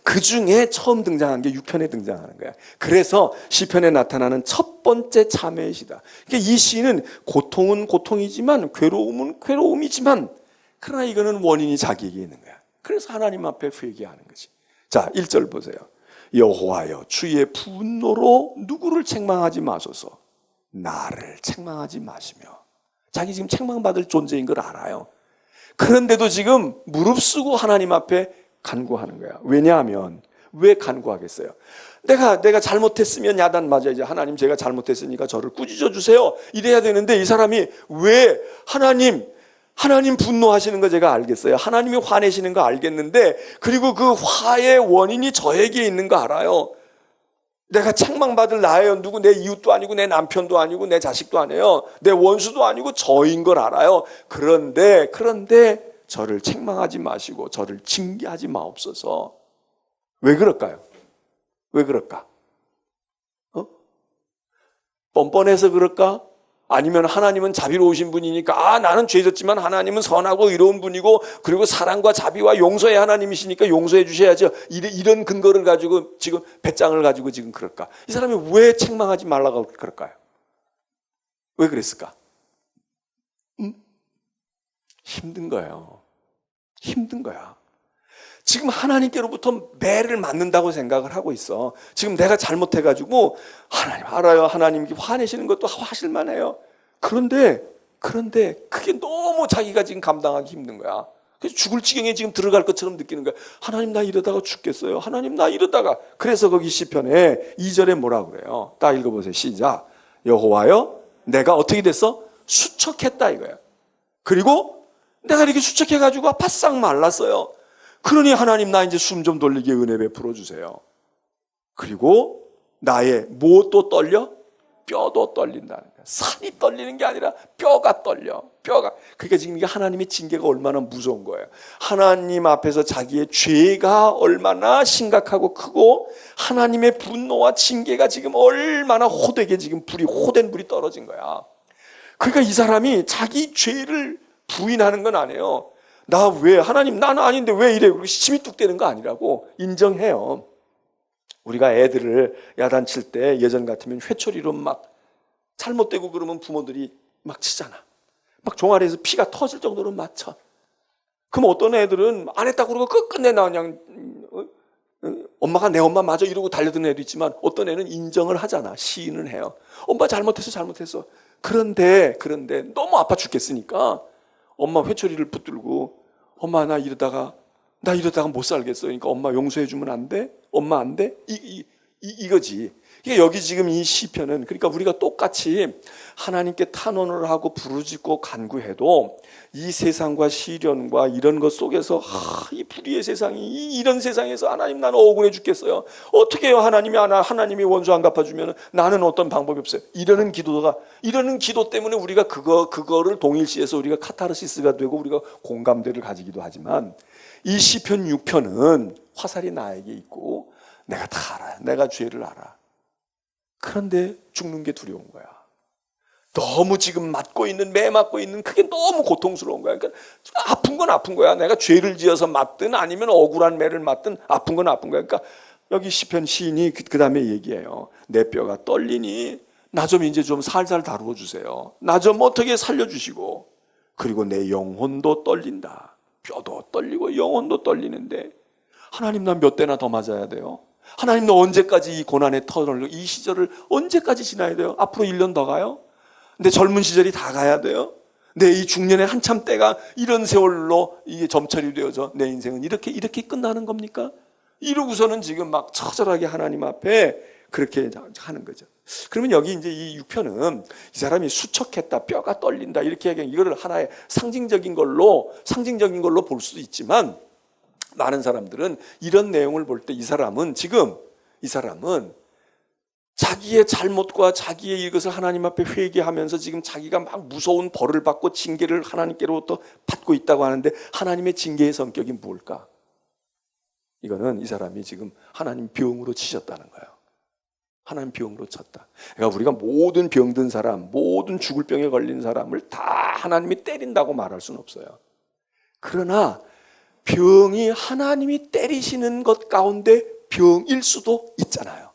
그 중에 처음 등장한 게 6편에 등장하는 거야. 그래서 시편에 나타나는 첫 번째 참회의 시다. 그러니까 이 시는 고통은 고통이지만 괴로움은 괴로움이지만 그러나 이거는 원인이 자기에게 있는 거야. 그래서 하나님 앞에 회개하는 거지. 자, 1절 보세요. 여호와여 주의 분노로 누구를 책망하지 마소서. 나를 책망하지 마시며. 자기 지금 책망받을 존재인 걸 알아요. 그런데도 지금 무릅쓰고 하나님 앞에 간구하는 거야. 왜냐하면 왜 간구하겠어요? 내가 잘못했으면 야단 맞아야지. 하나님 제가 잘못했으니까 저를 꾸짖어 주세요. 이래야 되는데 이 사람이 왜 하나님 분노하시는 거 제가 알겠어요. 하나님이 화내시는 거 알겠는데 그리고 그 화의 원인이 저에게 있는 거 알아요. 내가 책망받을 나예요. 누구 내 이웃도 아니고 내 남편도 아니고 내 자식도 아니에요. 내 원수도 아니고 저인 걸 알아요. 그런데 저를 책망하지 마시고 저를 징계하지 마옵소서. 왜 그럴까요? 왜 그럴까? 뻔뻔해서 그럴까? 아니면 하나님은 자비로우신 분이니까 나는 죄졌지만 하나님은 선하고 의로운 분이고 그리고 사랑과 자비와 용서의 하나님이시니까 용서해 주셔야죠. 이런 근거를 가지고 지금 배짱을 가지고 지금 그럴까? 이 사람이 왜 책망하지 말라고 그럴까요? 왜 그랬을까? 힘든 거예요. 힘든 거야. 지금 하나님께로부터 매를 맞는다고 생각을 하고 있어. 지금 내가 잘못해가지고 하나님 알아요. 하나님께 화내시는 것도 하실만해요. 그런데 그게 너무 자기가 지금 감당하기 힘든 거야. 그래서 죽을 지경에 지금 들어갈 것처럼 느끼는 거야. 하나님 나 이러다가 죽겠어요. 하나님 나 이러다가. 그래서 거기 시편에 2절에 뭐라고 그래요? 딱 읽어보세요. 시작. 여호와여 내가 어떻게 됐어? 수척했다 이거야. 그리고 내가 이렇게 수척해가지고 바싹 말랐어요. 그러니 하나님 나 이제 숨 좀 돌리게 은혜 베풀어 주세요. 그리고 나의 뭐도 떨려? 뼈도 떨린다는 거야. 산이 떨리는 게 아니라 뼈가 떨려. 뼈가. 그러니까 지금 이게 하나님의 징계가 얼마나 무서운 거예요. 하나님 앞에서 자기의 죄가 얼마나 심각하고 크고 하나님의 분노와 징계가 지금 얼마나 호되게 지금 호된 불이 떨어진 거야. 그러니까 이 사람이 자기 죄를 부인하는 건 아니에요. 나 왜 하나님 나는 아닌데 왜 이래? 그리고 심이 뚝 떼는 거 아니라고 인정해요. 우리가 애들을 야단칠 때 예전 같으면 회초리로 막 잘못되고 그러면 부모들이 막 치잖아. 막 종아리에서 피가 터질 정도로 맞춰. 그럼 어떤 애들은 안 했다고 그러고 끝끝내 나 그냥 엄마가 내 엄마 맞아 이러고 달려드는 애도 있지만 어떤 애는 인정을 하잖아. 시인을 해요. 엄마 잘못했어. 그런데 너무 아파 죽겠으니까 엄마 회초리를 붙들고 엄마 나 이러다가 못 살겠어. 그러니까 엄마 용서해 주면 안 돼? 엄마 안 돼? 이거지. 그러니까 여기 지금 이 시편은 그러니까 우리가 똑같이 하나님께 탄원을 하고 부르짖고 간구해도 이 세상과 시련과 이런 것 속에서 이 불의의 세상이 이런 세상에서 하나님 나는 억울해 죽겠어요. 어떻게 해요? 하나님이 원수 안 갚아주면 나는 어떤 방법이 없어요. 이러는 기도 때문에 우리가 그거를 동일시해서 우리가 카타르시스가 되고 우리가 공감대를 가지기도 하지만 이 시편 6편은 화살이 나에게 있고 내가 다 알아요. 내가 죄를 알아. 그런데 죽는 게 두려운 거야. 너무 지금 매 맞고 있는 그게 너무 고통스러운 거야. 그러니까 아픈 건 아픈 거야. 내가 죄를 지어서 맞든 아니면 억울한 매를 맞든 아픈 건 아픈 거야. 그러니까 여기 시편 시인이 그 다음에 얘기해요. 내 뼈가 떨리니 나 좀 이제 좀 살살 다루어 주세요. 나 좀 어떻게 살려주시고 그리고 내 영혼도 떨린다. 뼈도 떨리고 영혼도 떨리는데 하나님 나 몇 대나 더 맞아야 돼요? 하나님 너 언제까지 이 고난의 터널 이 시절을 언제까지 지나야 돼요? 앞으로 1년 더 가요? 내 젊은 시절이 다 가야 돼요? 내 이 중년의 한참 때가 이런 세월로 이게 점철이 되어져 내 인생은 이렇게 끝나는 겁니까? 이러고서는 지금 막 처절하게 하나님 앞에 그렇게 하는 거죠. 그러면 여기 이제 이 6편은 이 사람이 수척했다, 뼈가 떨린다 이렇게 얘기하면 이거를 하나의 상징적인 걸로 볼 수도 있지만 많은 사람들은 이런 내용을 볼 때 이 사람은 자기의 잘못과 자기의 이것을 하나님 앞에 회개하면서 지금 자기가 막 무서운 벌을 받고 징계를 하나님께로부터 받고 있다고 하는데 하나님의 징계의 성격이 뭘까? 이거는 이 사람이 지금 하나님 병으로 치셨다는 거예요. 하나님 병으로 쳤다. 그러니까 우리가 모든 병든 사람, 모든 죽을 병에 걸린 사람을 다 하나님이 때린다고 말할 수는 없어요. 그러나 병이 하나님이 때리시는 것 가운데 병일 수도 있잖아요.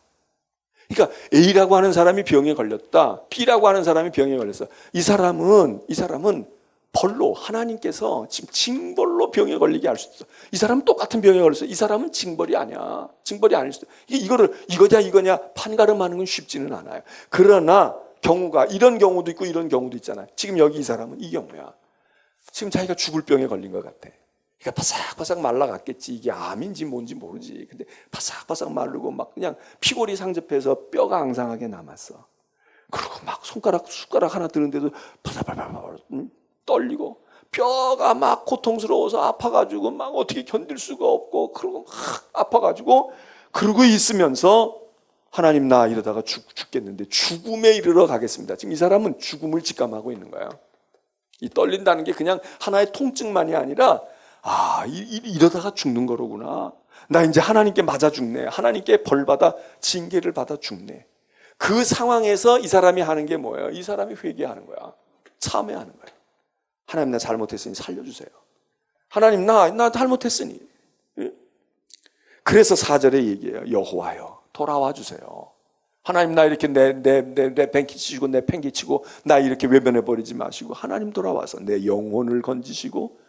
그러니까 A라고 하는 사람이 병에 걸렸다. B라고 하는 사람이 병에 걸렸어. 이 사람은 벌로 하나님께서 지금 징벌로 병에 걸리게 할 수 있어. 이 사람은 똑같은 병에 걸렸어. 이 사람은 징벌이 아니야. 징벌이 아닐 수도. 이거냐 판가름하는 건 쉽지는 않아요. 그러나 경우가 이런 경우도 있고 이런 경우도 있잖아요. 지금 여기 이 사람은 이 경우야. 지금 자기가 죽을 병에 걸린 것 같아. 그러니까 바삭바삭 말라갔겠지. 이게 암인지 뭔지 모르지. 근데 바삭바삭 마르고 막 그냥 피골이 상접해서 뼈가 앙상하게 남았어. 그리고 막 숟가락 하나 드는데도 바삭바삭 떨리고 뼈가 막 고통스러워서 아파가지고 막 어떻게 견딜 수가 없고 그러고 막 아파가지고 그러고 있으면서 하나님 나 이러다가 죽겠는데 죽음에 이르러 가겠습니다. 지금 이 사람은 죽음을 직감하고 있는 거예요. 이 떨린다는 게 그냥 하나의 통증만이 아니라 이러다가 죽는 거로구나. 나 이제 하나님께 맞아 죽네. 하나님께 벌받아 징계를 받아 죽네. 그 상황에서 이 사람이 하는 게 뭐예요? 이 사람이 회개하는 거야. 참회하는 거야. 하나님 나 잘못했으니 살려주세요. 하나님 나 잘못했으니. 그래서 4절에 얘기해요. 여호와여 돌아와 주세요. 하나님 나 이렇게 내 뱅키치고 내 팽개치고 나 이렇게 외면해 버리지 마시고 하나님 돌아와서 내 영혼을 건지시고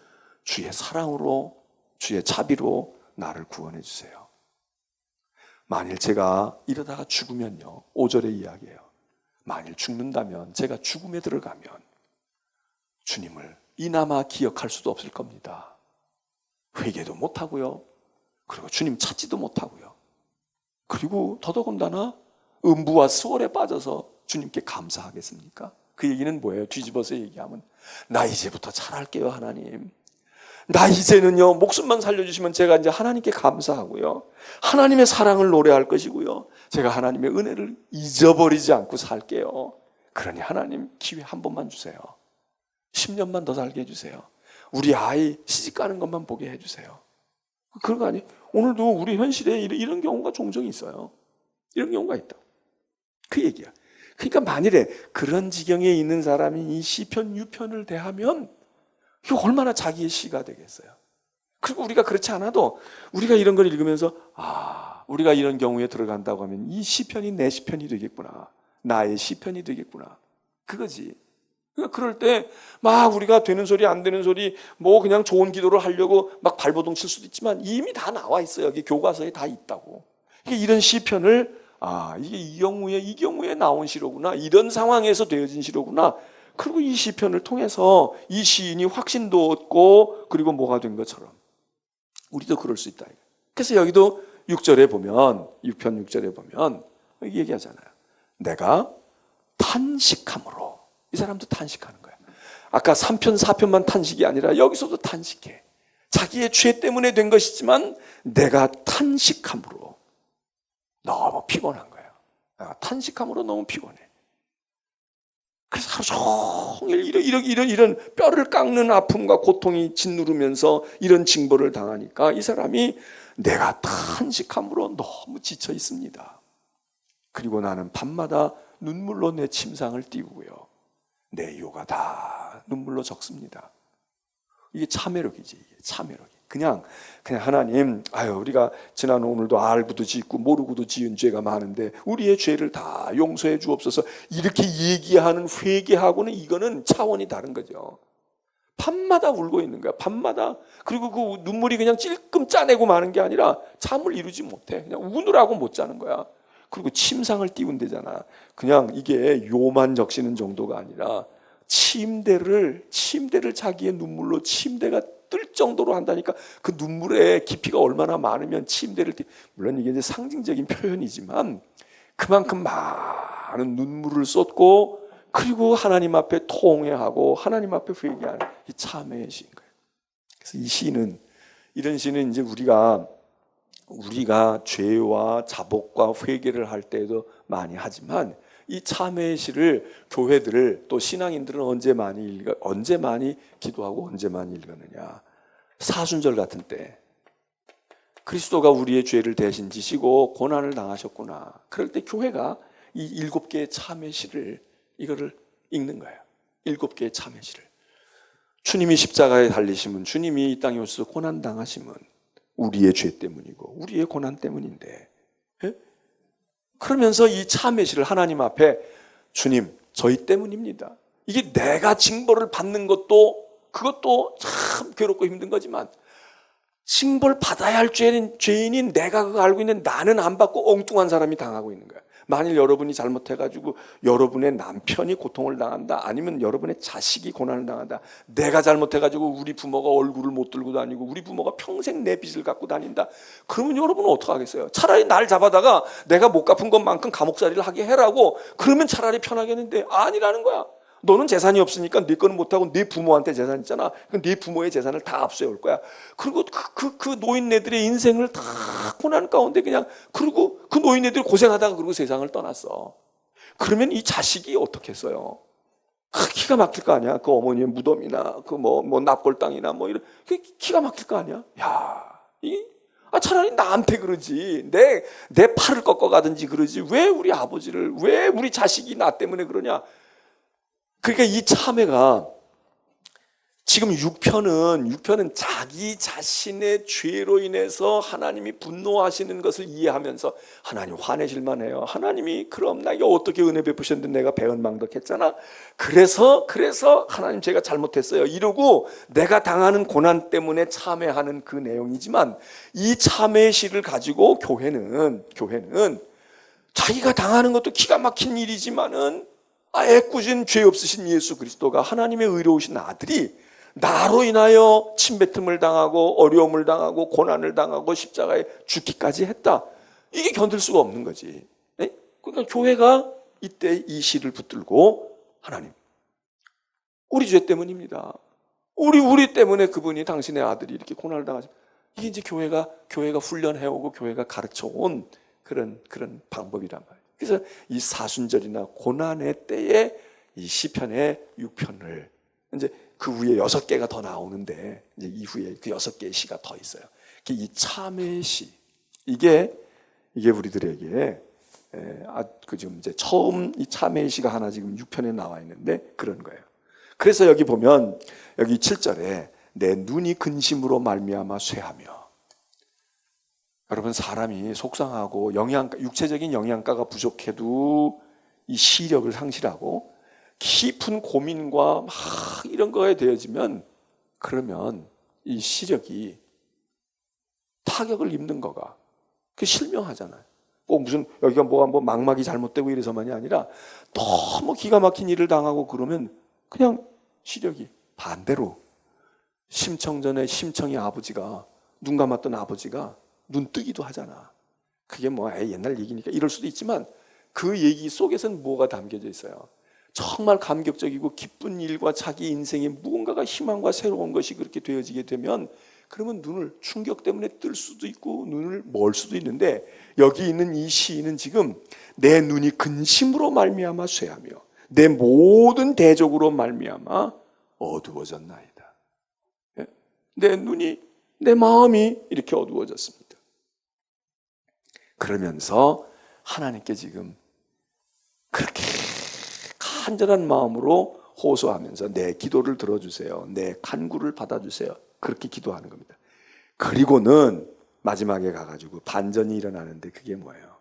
주의 사랑으로 주의 자비로 나를 구원해 주세요. 만일 제가 이러다가 죽으면요. 5절의 이야기예요. 만일 죽는다면 제가 죽음에 들어가면 주님을 이나마 기억할 수도 없을 겁니다. 회개도 못하고요. 그리고 주님 찾지도 못하고요. 그리고 더더군다나 음부와 수월에 빠져서 주님께 감사하겠습니까? 그 얘기는 뭐예요? 뒤집어서 얘기하면 나 이제부터 잘할게요 하나님. 나 이제는요 목숨만 살려주시면 제가 이제 하나님께 감사하고요 하나님의 사랑을 노래할 것이고요 제가 하나님의 은혜를 잊어버리지 않고 살게요. 그러니 하나님 기회 한 번만 주세요. 10년만 더 살게 해주세요. 우리 아이 시집가는 것만 보게 해주세요. 그런 거 아니에요? 오늘도 우리 현실에 이런 경우가 종종 있어요. 이런 경우가 있다. 그 얘기야. 그러니까 만일에 그런 지경에 있는 사람이 이 시편 6편을 대하면 이게 얼마나 자기의 시가 되겠어요. 그리고 우리가 그렇지 않아도 우리가 이런 걸 읽으면서 우리가 이런 경우에 들어간다고 하면 이 시편이 내 시편이 되겠구나. 나의 시편이 되겠구나. 그거지. 그러니까 그럴 때 막 우리가 되는 소리 안 되는 소리 뭐 그냥 좋은 기도를 하려고 막 발버둥 칠 수도 있지만 이미 다 나와 있어요. 여기 교과서에 다 있다고. 이런 시편을 이게 이 경우에 나온 시로구나. 이런 상황에서 되어진 시로구나. 그리고 이 시편을 통해서 이 시인이 확신도 얻고 그리고 뭐가 된 것처럼 우리도 그럴 수 있다. 그래서 여기도 6절에 보면 6편 6절에 보면 얘기하잖아요. 내가 탄식함으로 이 사람도 탄식하는 거야. 아까 3편 4편만 탄식이 아니라 여기서도 탄식해. 자기의 죄 때문에 된 것이지만 내가 탄식함으로 너무 피곤한 거예요. 내가 탄식함으로 너무 피곤해. 그래서 하루 종일 이런 뼈를 깎는 아픔과 고통이 짓누르면서 이런 징벌을 당하니까 이 사람이 내가 탄식함으로 너무 지쳐 있습니다. 그리고 나는 밤마다 눈물로 내 침상을 띄우고요. 내 요가 다 눈물로 적습니다. 이게 참회록이지. 이게 참회록이. 그냥 하나님, 우리가 지난 오늘도 알고도 짓고 모르고도 지은 죄가 많은데 우리의 죄를 다 용서해 주옵소서. 이렇게 얘기하는 회개하고는 이거는 차원이 다른 거죠. 밤마다 울고 있는 거야. 밤마다. 그리고 그 눈물이 그냥 찔끔 짜내고 마는 게 아니라 잠을 이루지 못해. 그냥 우느라고 못 자는 거야. 그리고 침상을 띄운대잖아. 그냥 이게 요만 적시는 정도가 아니라 침대를 자기의 눈물로 침대가 뜰 정도로 한다니까. 그 눈물의 깊이가 얼마나 많으면 침대를 물론 이게 이제 상징적인 표현이지만 그만큼 많은 눈물을 쏟고 그리고 하나님 앞에 통회하고 하나님 앞에 회개하는 이 참회의 시인 거예요. 그래서 이 시는 이런 시는 이제 우리가 죄와 자복과 회개를 할 때에도 많이 하지만 이 참회의 시를 교회들 또 신앙인들은 언제 많이 기도하고 언제 많이 읽었느냐. 사순절 같은 때 그리스도가 우리의 죄를 대신 지시고 고난을 당하셨구나. 그럴 때 교회가 이 7개의 참회의 시를 이거를 읽는 거예요. 7개의 참회의 시를. 주님이 십자가에 달리심은 주님이 이 땅에 오셔서 고난 당하심은 우리의 죄 때문이고 우리의 고난 때문인데 그러면서 이 참회의 시를 하나님 앞에 주님 저희 때문입니다. 이게 내가 징벌을 받는 것도 그것도 참 괴롭고 힘든 거지만 징벌 받아야 할 죄인인 내가 그거 알고 있는데 나는 안 받고 엉뚱한 사람이 당하고 있는 거야. 만일 여러분이 잘못해가지고 여러분의 남편이 고통을 당한다, 아니면 여러분의 자식이 고난을 당한다, 내가 잘못해가지고 우리 부모가 얼굴을 못 들고 다니고 우리 부모가 평생 내 빚을 갖고 다닌다, 그러면 여러분은 어떡하겠어요? 차라리 날 잡아다가 내가 못 갚은 것만큼 감옥살이를 하게 해라고, 그러면 차라리 편하겠는데 아니라는 거야. 너는 재산이 없으니까 네 거는 못하고 네 부모한테 재산 있잖아. 네 부모의 재산을 다 압수해올 거야. 그리고 그 노인네들의 인생을 다 고난 가운데 그냥, 그리고 그 노인네들이 고생하다가 그리고 세상을 떠났어. 그러면 이 자식이 어떻겠어요? 기가 막힐 거 아니야. 그 어머니의 무덤이나 그 납골 땅이나 이런, 기가 막힐 거 아니야. 차라리 나한테 그러지. 내 팔을 꺾어가든지 그러지. 왜 우리 아버지를, 왜 우리 자식이 나 때문에 그러냐. 그러니까 이 참회가, 지금 6편은 자기 자신의 죄로 인해서 하나님이 분노하시는 것을 이해하면서 하나님 화내실만 해요. 하나님이 그럼 나에게 어떻게 은혜 베푸셨는데 내가 배은망덕했잖아. 그래서 하나님 제가 잘못했어요 이러고 내가 당하는 고난 때문에 참회하는 그 내용이지만, 이 참회의 시를 가지고 교회는 자기가 당하는 것도 기가 막힌 일이지만은 애꿎은 죄 없으신 예수 그리스도가, 하나님의 의로우신 아들이 나로 인하여 침뱉음을 당하고 어려움을 당하고 고난을 당하고 십자가에 죽기까지 했다. 이게 견딜 수가 없는 거지. 그러니까 교회가 이때 이 시를 붙들고, 하나님, 우리 죄 때문입니다. 우리 때문에 그분이, 당신의 아들이 이렇게 고난을 당하죠. 이게 이제 교회가 훈련해오고 교회가 가르쳐온 그런 방법이란 말이에요. 그래서 이 사순절이나 고난의 때에 이 시편의 6편을, 이제 그 위에 6개가 더 나오는데, 이제 이후에 그 6개의 시가 더 있어요. 이 참회의 시, 이게 우리들에게 지금 이제 처음 이 참회의 시가 하나 지금 6편에 나와 있는데 그런 거예요. 그래서 여기 보면 여기 7절에 내 눈이 근심으로 말미암아 쇠하며, 여러분, 사람이 속상하고 육체적인 영양가가 부족해도 이 시력을 상실하고 깊은 고민과 막 이런 거에 대해지면, 그러면 이 시력이 타격을 입는 거가 그 실명하잖아요. 무슨 여기가 망막이 잘못되고 이래서만이 아니라 너무 기가 막힌 일을 당하고 그러면 그냥 시력이, 반대로 심청전에 심청이 아버지가, 눈 감았던 아버지가 눈 뜨기도 하잖아. 그게 옛날 얘기니까 이럴 수도 있지만, 그 얘기 속에서는 뭐가 담겨져 있어요? 정말 감격적이고 기쁜 일과 자기 인생에 무언가가 희망과 새로운 것이 그렇게 되어지게 되면, 그러면 눈을 충격 때문에 뜰 수도 있고 눈을 멀 수도 있는데, 여기 있는 이 시인은 지금 내 눈이 근심으로 말미암아 쇠하며 내 모든 대적으로 말미암아 어두워졌나이다. 내 눈이, 내 마음이 이렇게 어두워졌습니다. 그러면서 하나님께 지금 그렇게 간절한 마음으로 호소하면서 내 기도를 들어주세요, 내 간구를 받아주세요, 그렇게 기도하는 겁니다. 그리고는 마지막에 가가지고 반전이 일어나는데, 그게 뭐예요?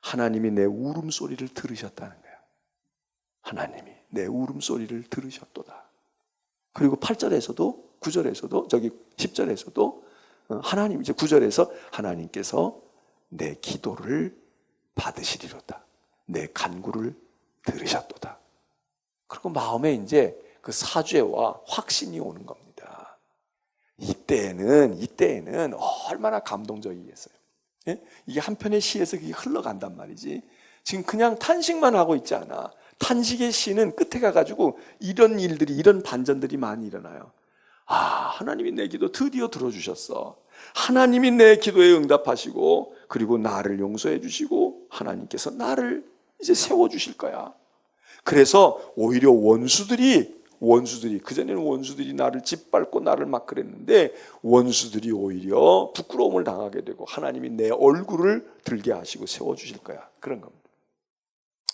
하나님이 내 울음소리를 들으셨다는 거예요. 하나님이 내 울음소리를 들으셨도다. 그리고 8절에서도 9절에서도 저기 10절에서도 하나님, 이제 9절에서 하나님께서 내 기도를 받으시리로다, 내 간구를 들으셨도다. 그리고 마음에 이제 그 사죄와 확신이 오는 겁니다. 이때에는 얼마나 감동적이겠어요. 이게 한편의 시에서 그게 흘러간단 말이지. 지금 그냥 탄식만 하고 있지 않아. 탄식의 시는 끝에 가가지고 이런 일들이, 이런 반전들이 많이 일어나요. 하나님이 내 기도 드디어 들어주셨어. 하나님이 내 기도에 응답하시고, 그리고 나를 용서해 주시고, 하나님께서 나를 이제 세워주실 거야. 그래서 오히려 원수들이, 그전에는 원수들이 나를 짓밟고 나를 막 그랬는데, 원수들이 오히려 부끄러움을 당하게 되고 하나님이 내 얼굴을 들게 하시고 세워주실 거야. 그런 겁니다.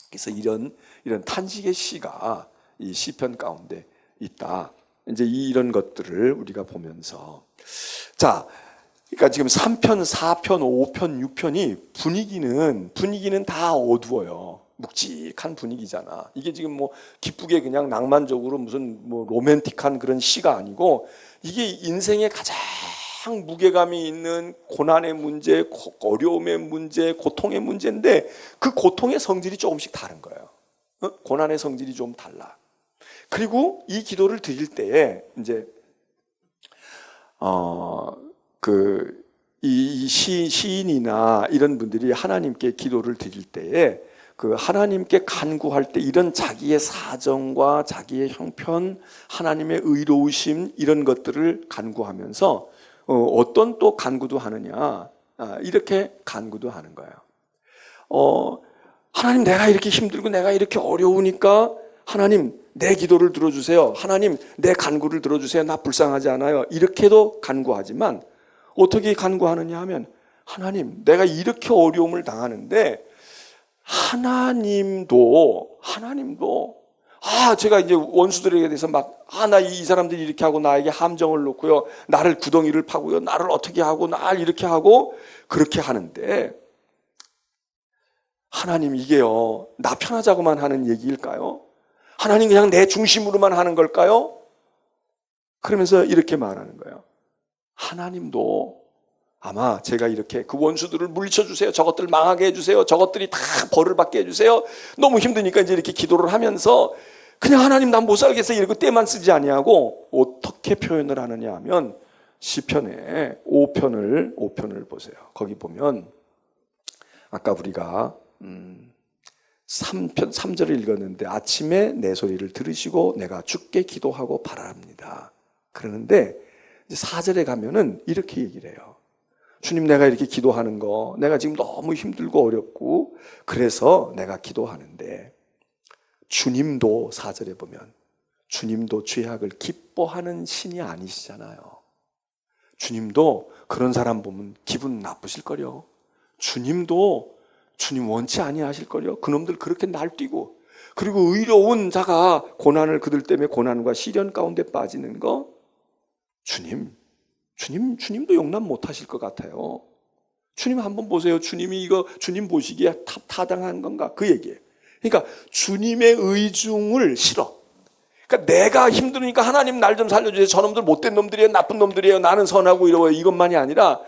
그래서 이런 탄식의 시가 이 시편 가운데 있다. 이제 이런 것들을 우리가 보면서, 자, 그러니까 지금 3편, 4편, 5편, 6편이 분위기는 다 어두워요. 묵직한 분위기잖아. 이게 지금 기쁘게 그냥 낭만적으로 무슨 로맨틱한 그런 시가 아니고, 이게 인생의 가장 막 무게감이 있는 고난의 문제, 어려움의 문제, 고통의 문제인데 그 고통의 성질이 조금씩 다른 거예요. 고난의 성질이 좀 달라. 그리고 이 기도를 드릴 때에 이제 이 시인이나 이런 분들이 하나님께 기도를 드릴 때에 그 하나님께 간구할 때 이런 자기의 사정과 자기의 형편, 하나님의 의로우심 이런 것들을 간구하면서 어떤 또 간구도 하느냐, 이렇게 간구도 하는 거예요. 하나님, 내가 이렇게 힘들고 내가 이렇게 어려우니까 하나님 내 기도를 들어주세요. 하나님 내 간구를 들어주세요. 나 불쌍하지 않아요. 이렇게도 간구하지만 어떻게 간구하느냐 하면 하나님 내가 이렇게 어려움을 당하는데 하나님도 제가 이제 원수들에게 대해서 나 이 사람들이 이렇게 하고 나에게 함정을 놓고요, 나를 구덩이를 파고요, 나를 어떻게 하고 나를 이렇게 하고 그렇게 하는데 하나님 이게요 나 편하자고만 하는 얘기일까요? 하나님 그냥 내 중심으로만 하는 걸까요? 그러면서 이렇게 말하는 거예요. 하나님도 아마 제가 이렇게 그 원수들을 물리쳐 주세요, 저것들 망하게 해주세요, 저것들이 다 벌을 받게 해주세요, 너무 힘드니까 이제 이렇게 기도를 하면서 그냥 하나님 난 못 살겠어 이러고 때만 쓰지 아니하고 어떻게 표현을 하느냐 하면 시편의 5편을 보세요. 거기 보면 아까 우리가 3절을 읽었는데 아침에 내 소리를 들으시고 내가 주께 기도하고 바랍니다. 그러는데 이제 4절에 가면은 이렇게 얘기를 해요. 주님 내가 이렇게 기도하는 거 내가 지금 너무 힘들고 어렵고 그래서 내가 기도하는데 주님도 4절에 보면 주님도 죄악을 기뻐하는 신이 아니시잖아요. 주님도 그런 사람 보면 기분 나쁘실 거려. 주님도 주님 원치 아니하실 거려. 그놈들 그렇게 날뛰고 그리고 의로운 자가 고난을 그들 때문에 고난과 시련 가운데 빠지는 거 주님도 용납 못하실 것 같아요. 주님 한번 보세요. 주님이 이거 주님 보시기에 타당한 건가? 그 얘기예요. 그러니까 주님의 의중을 싫어. 그러니까 내가 힘드니까 하나님 날 좀 살려주세요. 저놈들 못된 놈들이에요. 나쁜 놈들이에요. 나는 선하고 이러고요. 이것만이 아니라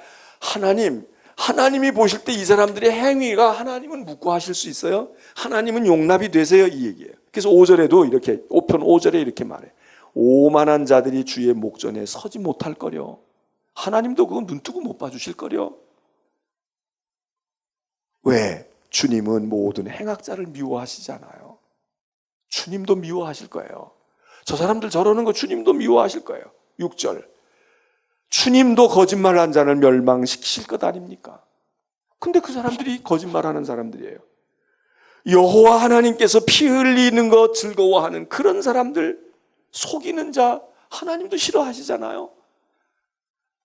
하나님이 보실 때 이 사람들의 행위가 하나님은 묵고하실 수 있어요? 하나님은 용납이 되세요? 이 얘기예요. 그래서 5절에도 이렇게 5편 5절에 이렇게 말해. 오만한 자들이 주의 목전에 서지 못할 거려. 하나님도 그거 눈뜨고 못 봐주실 거려. 왜? 주님은 모든 행악자를 미워하시잖아요. 주님도 미워하실 거예요. 저 사람들 저러는 거 주님도 미워하실 거예요. 6절. 주님도 거짓말한 자를 멸망시키실 것 아닙니까? 근데 그 사람들이 거짓말하는 사람들이에요. 여호와 하나님께서 피 흘리는 거 즐거워하는 그런 사람들, 속이는 자 하나님도 싫어하시잖아요.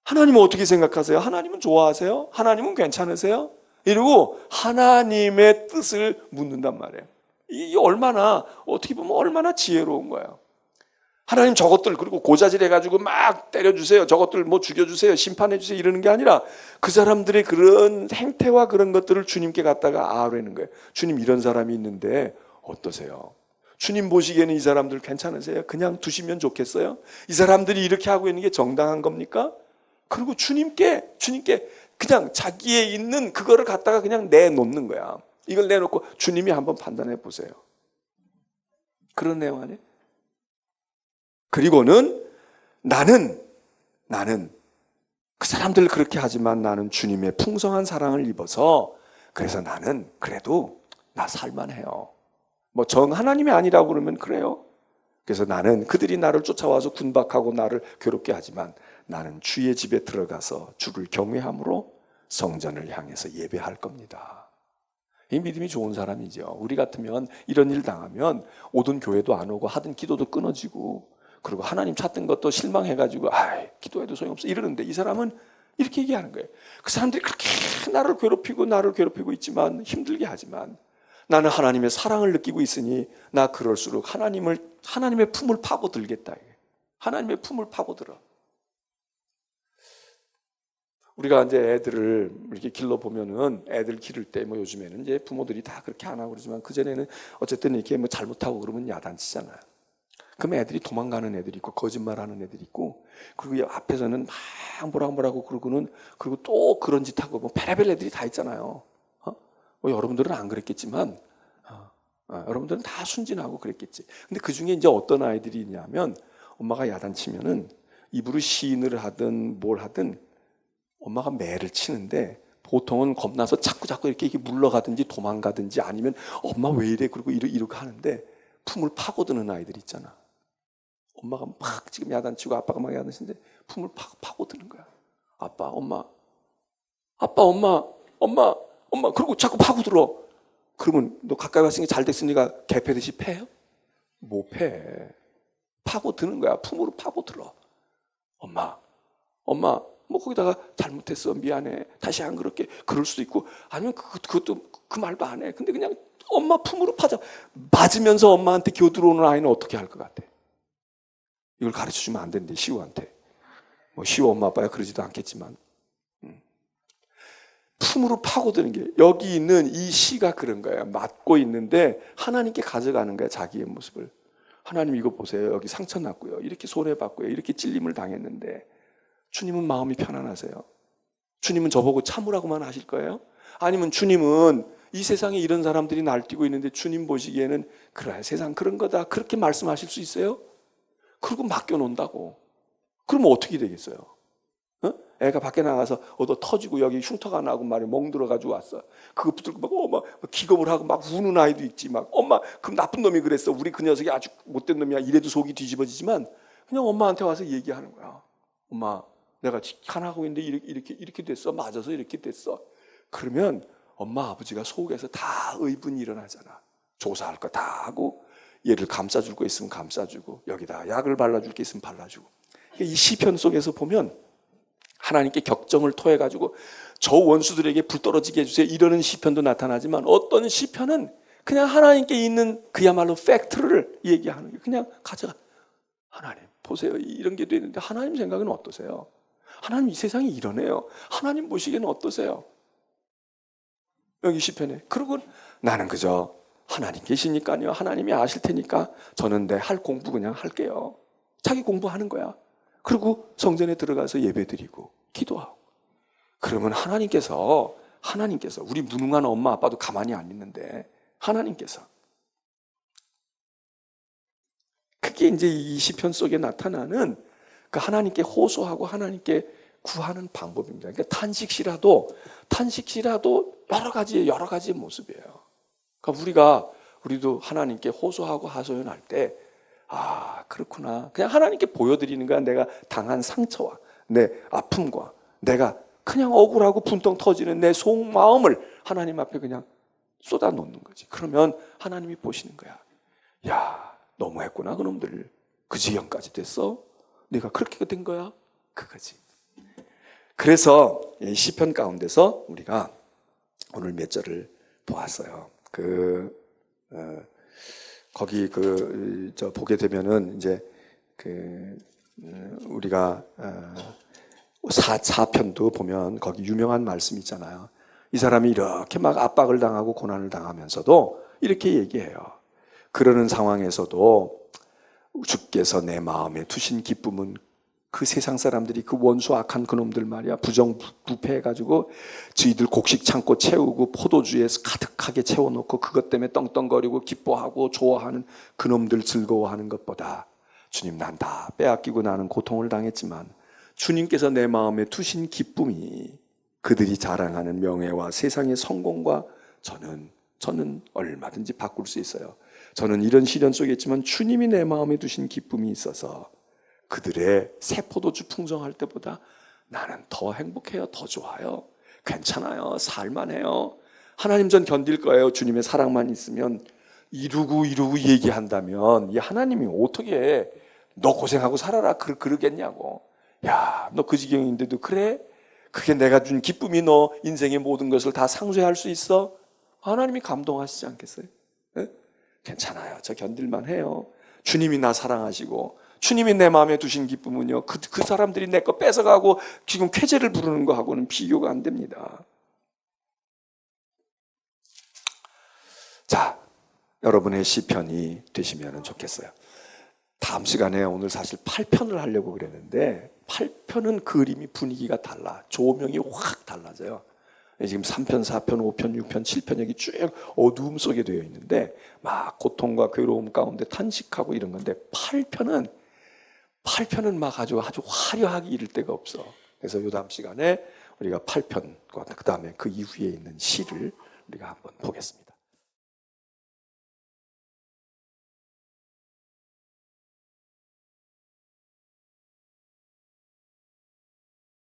하나님은 어떻게 생각하세요? 하나님은 좋아하세요? 하나님은 괜찮으세요? 이러고 하나님의 뜻을 묻는단 말이에요. 이게 어떻게 보면 얼마나 지혜로운 거예요. 하나님 저것들 그리고 고자질해가지고 막 때려주세요, 저것들 뭐 죽여주세요, 심판해주세요 이러는 게 아니라 그 사람들의 그런 행태와 그런 것들을 주님께 갖다가 아뢰는 거예요. 주님 이런 사람이 있는데 어떠세요? 주님 보시기에는 이 사람들 괜찮으세요? 그냥 두시면 좋겠어요? 이 사람들이 이렇게 하고 있는 게 정당한 겁니까? 그리고 주님께 그냥 자기에 있는 그거를 갖다가 그냥 내놓는 거야. 이걸 내놓고 주님이 한번 판단해 보세요. 그런 내용 아니에요? 그리고는 나는 그 사람들 그렇게 하지만 나는 주님의 풍성한 사랑을 입어서 그래서 나는 그래도 나 살만해요. 뭐 정 하나님이 아니라고 그러면 그래요. 그래서 나는 그들이 나를 쫓아와서 군박하고 나를 괴롭게 하지만 나는 주의 집에 들어가서 주를 경외함으로 성전을 향해서 예배할 겁니다. 이 믿음이 좋은 사람이죠. 우리 같으면 이런 일 당하면 오던 교회도 안 오고 하던 기도도 끊어지고 그리고 하나님 찾던 것도 실망해가지고 기도해도 소용없어 이러는데 이 사람은 이렇게 얘기하는 거예요. 그 사람들이 그렇게 나를 괴롭히고 있지만 힘들게 하지만 나는 하나님의 사랑을 느끼고 있으니 나 그럴수록 하나님의 품을 파고들겠다. 하나님의 품을 파고들어. 우리가 이제 애들을 이렇게 길러보면은 애들 기를 때 뭐 요즘에는 이제 부모들이 다 그렇게 안 하고 그러지만 그전에는 어쨌든 이렇게 뭐 잘못하고 그러면 야단치잖아요. 그럼 애들이 도망가는 애들이 있고 거짓말하는 애들이 있고 그리고 앞에서는 막 뭐라고 그러고는 그리고 또 그런 짓 하고 뭐 별의별 애들이 다 있잖아요. 뭐 여러분들은 안 그랬겠지만 여러분들은 다 순진하고 그랬겠지. 근데 그 중에 이제 어떤 아이들이 있냐면 엄마가 야단치면은 입으로 시인을 하든 뭘 하든 엄마가 매를 치는데 보통은 겁나서 자꾸 이렇게 물러가든지 도망가든지 아니면 엄마 왜 이래 그러고 이러고 하는데 품을 파고드는 아이들 있잖아. 엄마가 막 지금 야단치고 아빠가 막 야단치는데 품을 파고드는 거야. 아빠, 엄마, 그리고 자꾸 파고들어. 그러면 너 가까이 왔으니까 잘 됐으니까 개 패듯이 패요? 못 패. 파고드는 거야. 품으로 파고들어. 엄마, 뭐 거기다가 잘못했어. 미안해. 다시 안 그럴게. 그럴 수도 있고 아니면 그것도 그 말도 안 해. 근데 그냥 엄마 품으로 맞으면서 엄마한테 기어들어오는 아이는 어떻게 할 것 같아? 이걸 가르쳐주면 안 되는데 시우한테. 뭐 시우 엄마 아빠야 그러지도 않겠지만 품으로 파고드는 게 여기 있는 이 시가 그런 거예요. 맞고 있는데 하나님께 가져가는 거야. 자기의 모습을. 하나님 이거 보세요. 여기 상처 났고요. 이렇게 손해봤고요. 이렇게 찔림을 당했는데 주님은 마음이 편안하세요? 주님은 저보고 참으라고만 하실 거예요? 아니면 주님은 이 세상에 이런 사람들이 날뛰고 있는데 주님 보시기에는 그래 세상 그런 거다 그렇게 말씀하실 수 있어요? 그리고 맡겨놓는다고. 그러면 어떻게 되겠어요? 애가 밖에 나가서 터지고 여기 흉터가 나고 말이 멍들어가지고 왔어. 그거 붙들고 막 기겁을 하고 막 우는 아이도 있지. 막 엄마 그 나쁜 놈이 그랬어. 우리 그 녀석이 아주 못된 놈이야. 이래도 속이 뒤집어지지만 그냥 엄마한테 와서 얘기하는 거야. 엄마 내가 직한하고 있는데 이렇게 됐어. 맞아서 이렇게 됐어. 그러면 엄마 아버지가 속에서 다 의분이 일어나잖아. 조사할 거 다 하고 얘를 감싸줄 거 있으면 감싸주고 여기다 약을 발라줄 게 있으면 발라주고. 이 시편 속에서 보면 하나님께 격정을 토해 가지고 저 원수들에게 불 떨어지게 해주세요 이러는 시편도 나타나지만 어떤 시편은 그냥 하나님께 있는 그야말로 팩트를 얘기하는 게 그냥 가져가. 하나님 보세요 이런 게 되는데 하나님 생각은 어떠세요? 하나님 이 세상이 이러네요. 하나님 보시기에는 어떠세요? 여기 시편에. 그리고 나는 그저 하나님 계시니까요. 하나님이 아실 테니까 저는 내 할 공부 그냥 할게요. 자기 공부하는 거야. 그리고 성전에 들어가서 예배드리고 기도하고. 그러면 하나님께서 우리 무능한 엄마 아빠도 가만히 안 있는데 하나님께서 그게 이제 이 시편 속에 나타나는 그 하나님께 호소하고 하나님께 구하는 방법입니다. 그러니까 탄식시라도 여러 가지의 모습이에요. 그러니까 우리도 하나님께 호소하고 하소연할 때 그렇구나. 그냥 하나님께 보여드리는 거야. 내가 당한 상처와 내 아픔과 내가 그냥 억울하고 분통 터지는 내 속마음을 하나님 앞에 그냥 쏟아 놓는 거지. 그러면 하나님이 보시는 거야. 야, 너무했구나 그놈들. 그 지경까지 됐어? 내가 그렇게 된 거야? 그거지. 그래서 이 시편 가운데서 우리가 오늘 몇 절을 보았어요. 거기 보게 되면은 이제 우리가 4편도 보면 거기 유명한 말씀 있잖아요. 이 사람이 이렇게 막 압박을 당하고 고난을 당하면서도 이렇게 얘기해요. 그러는 상황에서도 주께서 내 마음에 두신 기쁨은 그 세상 사람들이 그 원수 악한 그놈들 말이야 부패해가지고 저희들 곡식 창고 채우고 포도주에 가득하게 채워놓고 그것 때문에 떵떵거리고 기뻐하고 좋아하는 그놈들 즐거워하는 것보다 주님 난 다 빼앗기고 나는 고통을 당했지만 주님께서 내 마음에 두신 기쁨이 그들이 자랑하는 명예와 세상의 성공과 저는 얼마든지 바꿀 수 있어요. 저는 이런 시련 속에 있지만 주님이 내 마음에 두신 기쁨이 있어서 그들의 새 포도주 풍성할 때보다 나는 더 행복해요. 더 좋아요. 괜찮아요. 살만해요. 하나님 전 견딜 거예요. 주님의 사랑만 있으면. 이루고 얘기한다면 이 하나님이 어떻게 너 고생하고 살아라 그러겠냐고. 야, 너 그 지경인데도 그래? 그게 내가 준 기쁨이 너 인생의 모든 것을 다 상쇄할 수 있어? 하나님이 감동하시지 않겠어요? 네? 괜찮아요. 저 견딜만 해요. 주님이 나 사랑하시고 주님이 내 마음에 두신 기쁨은요 그 사람들이 내 거 뺏어가고 지금 쾌재를 부르는 거하고는 비교가 안 됩니다. 자, 여러분의 시편이 되시면 좋겠어요. 다음 시간에 오늘 사실 8편을 하려고 그랬는데 8편은 그림이 분위기가 달라. 조명이 확 달라져요. 지금 3편, 4편, 5편, 6편, 7편 여기 쭉 어두움 속에 되어 있는데 막 고통과 괴로움 가운데 탄식하고 이런 건데 8편은 막 아주 화려하게 이를 데가 없어. 그래서 요 다음 시간에 우리가 8편과 그 다음에 그 이후에 있는 시를 우리가 한번 보겠습니다.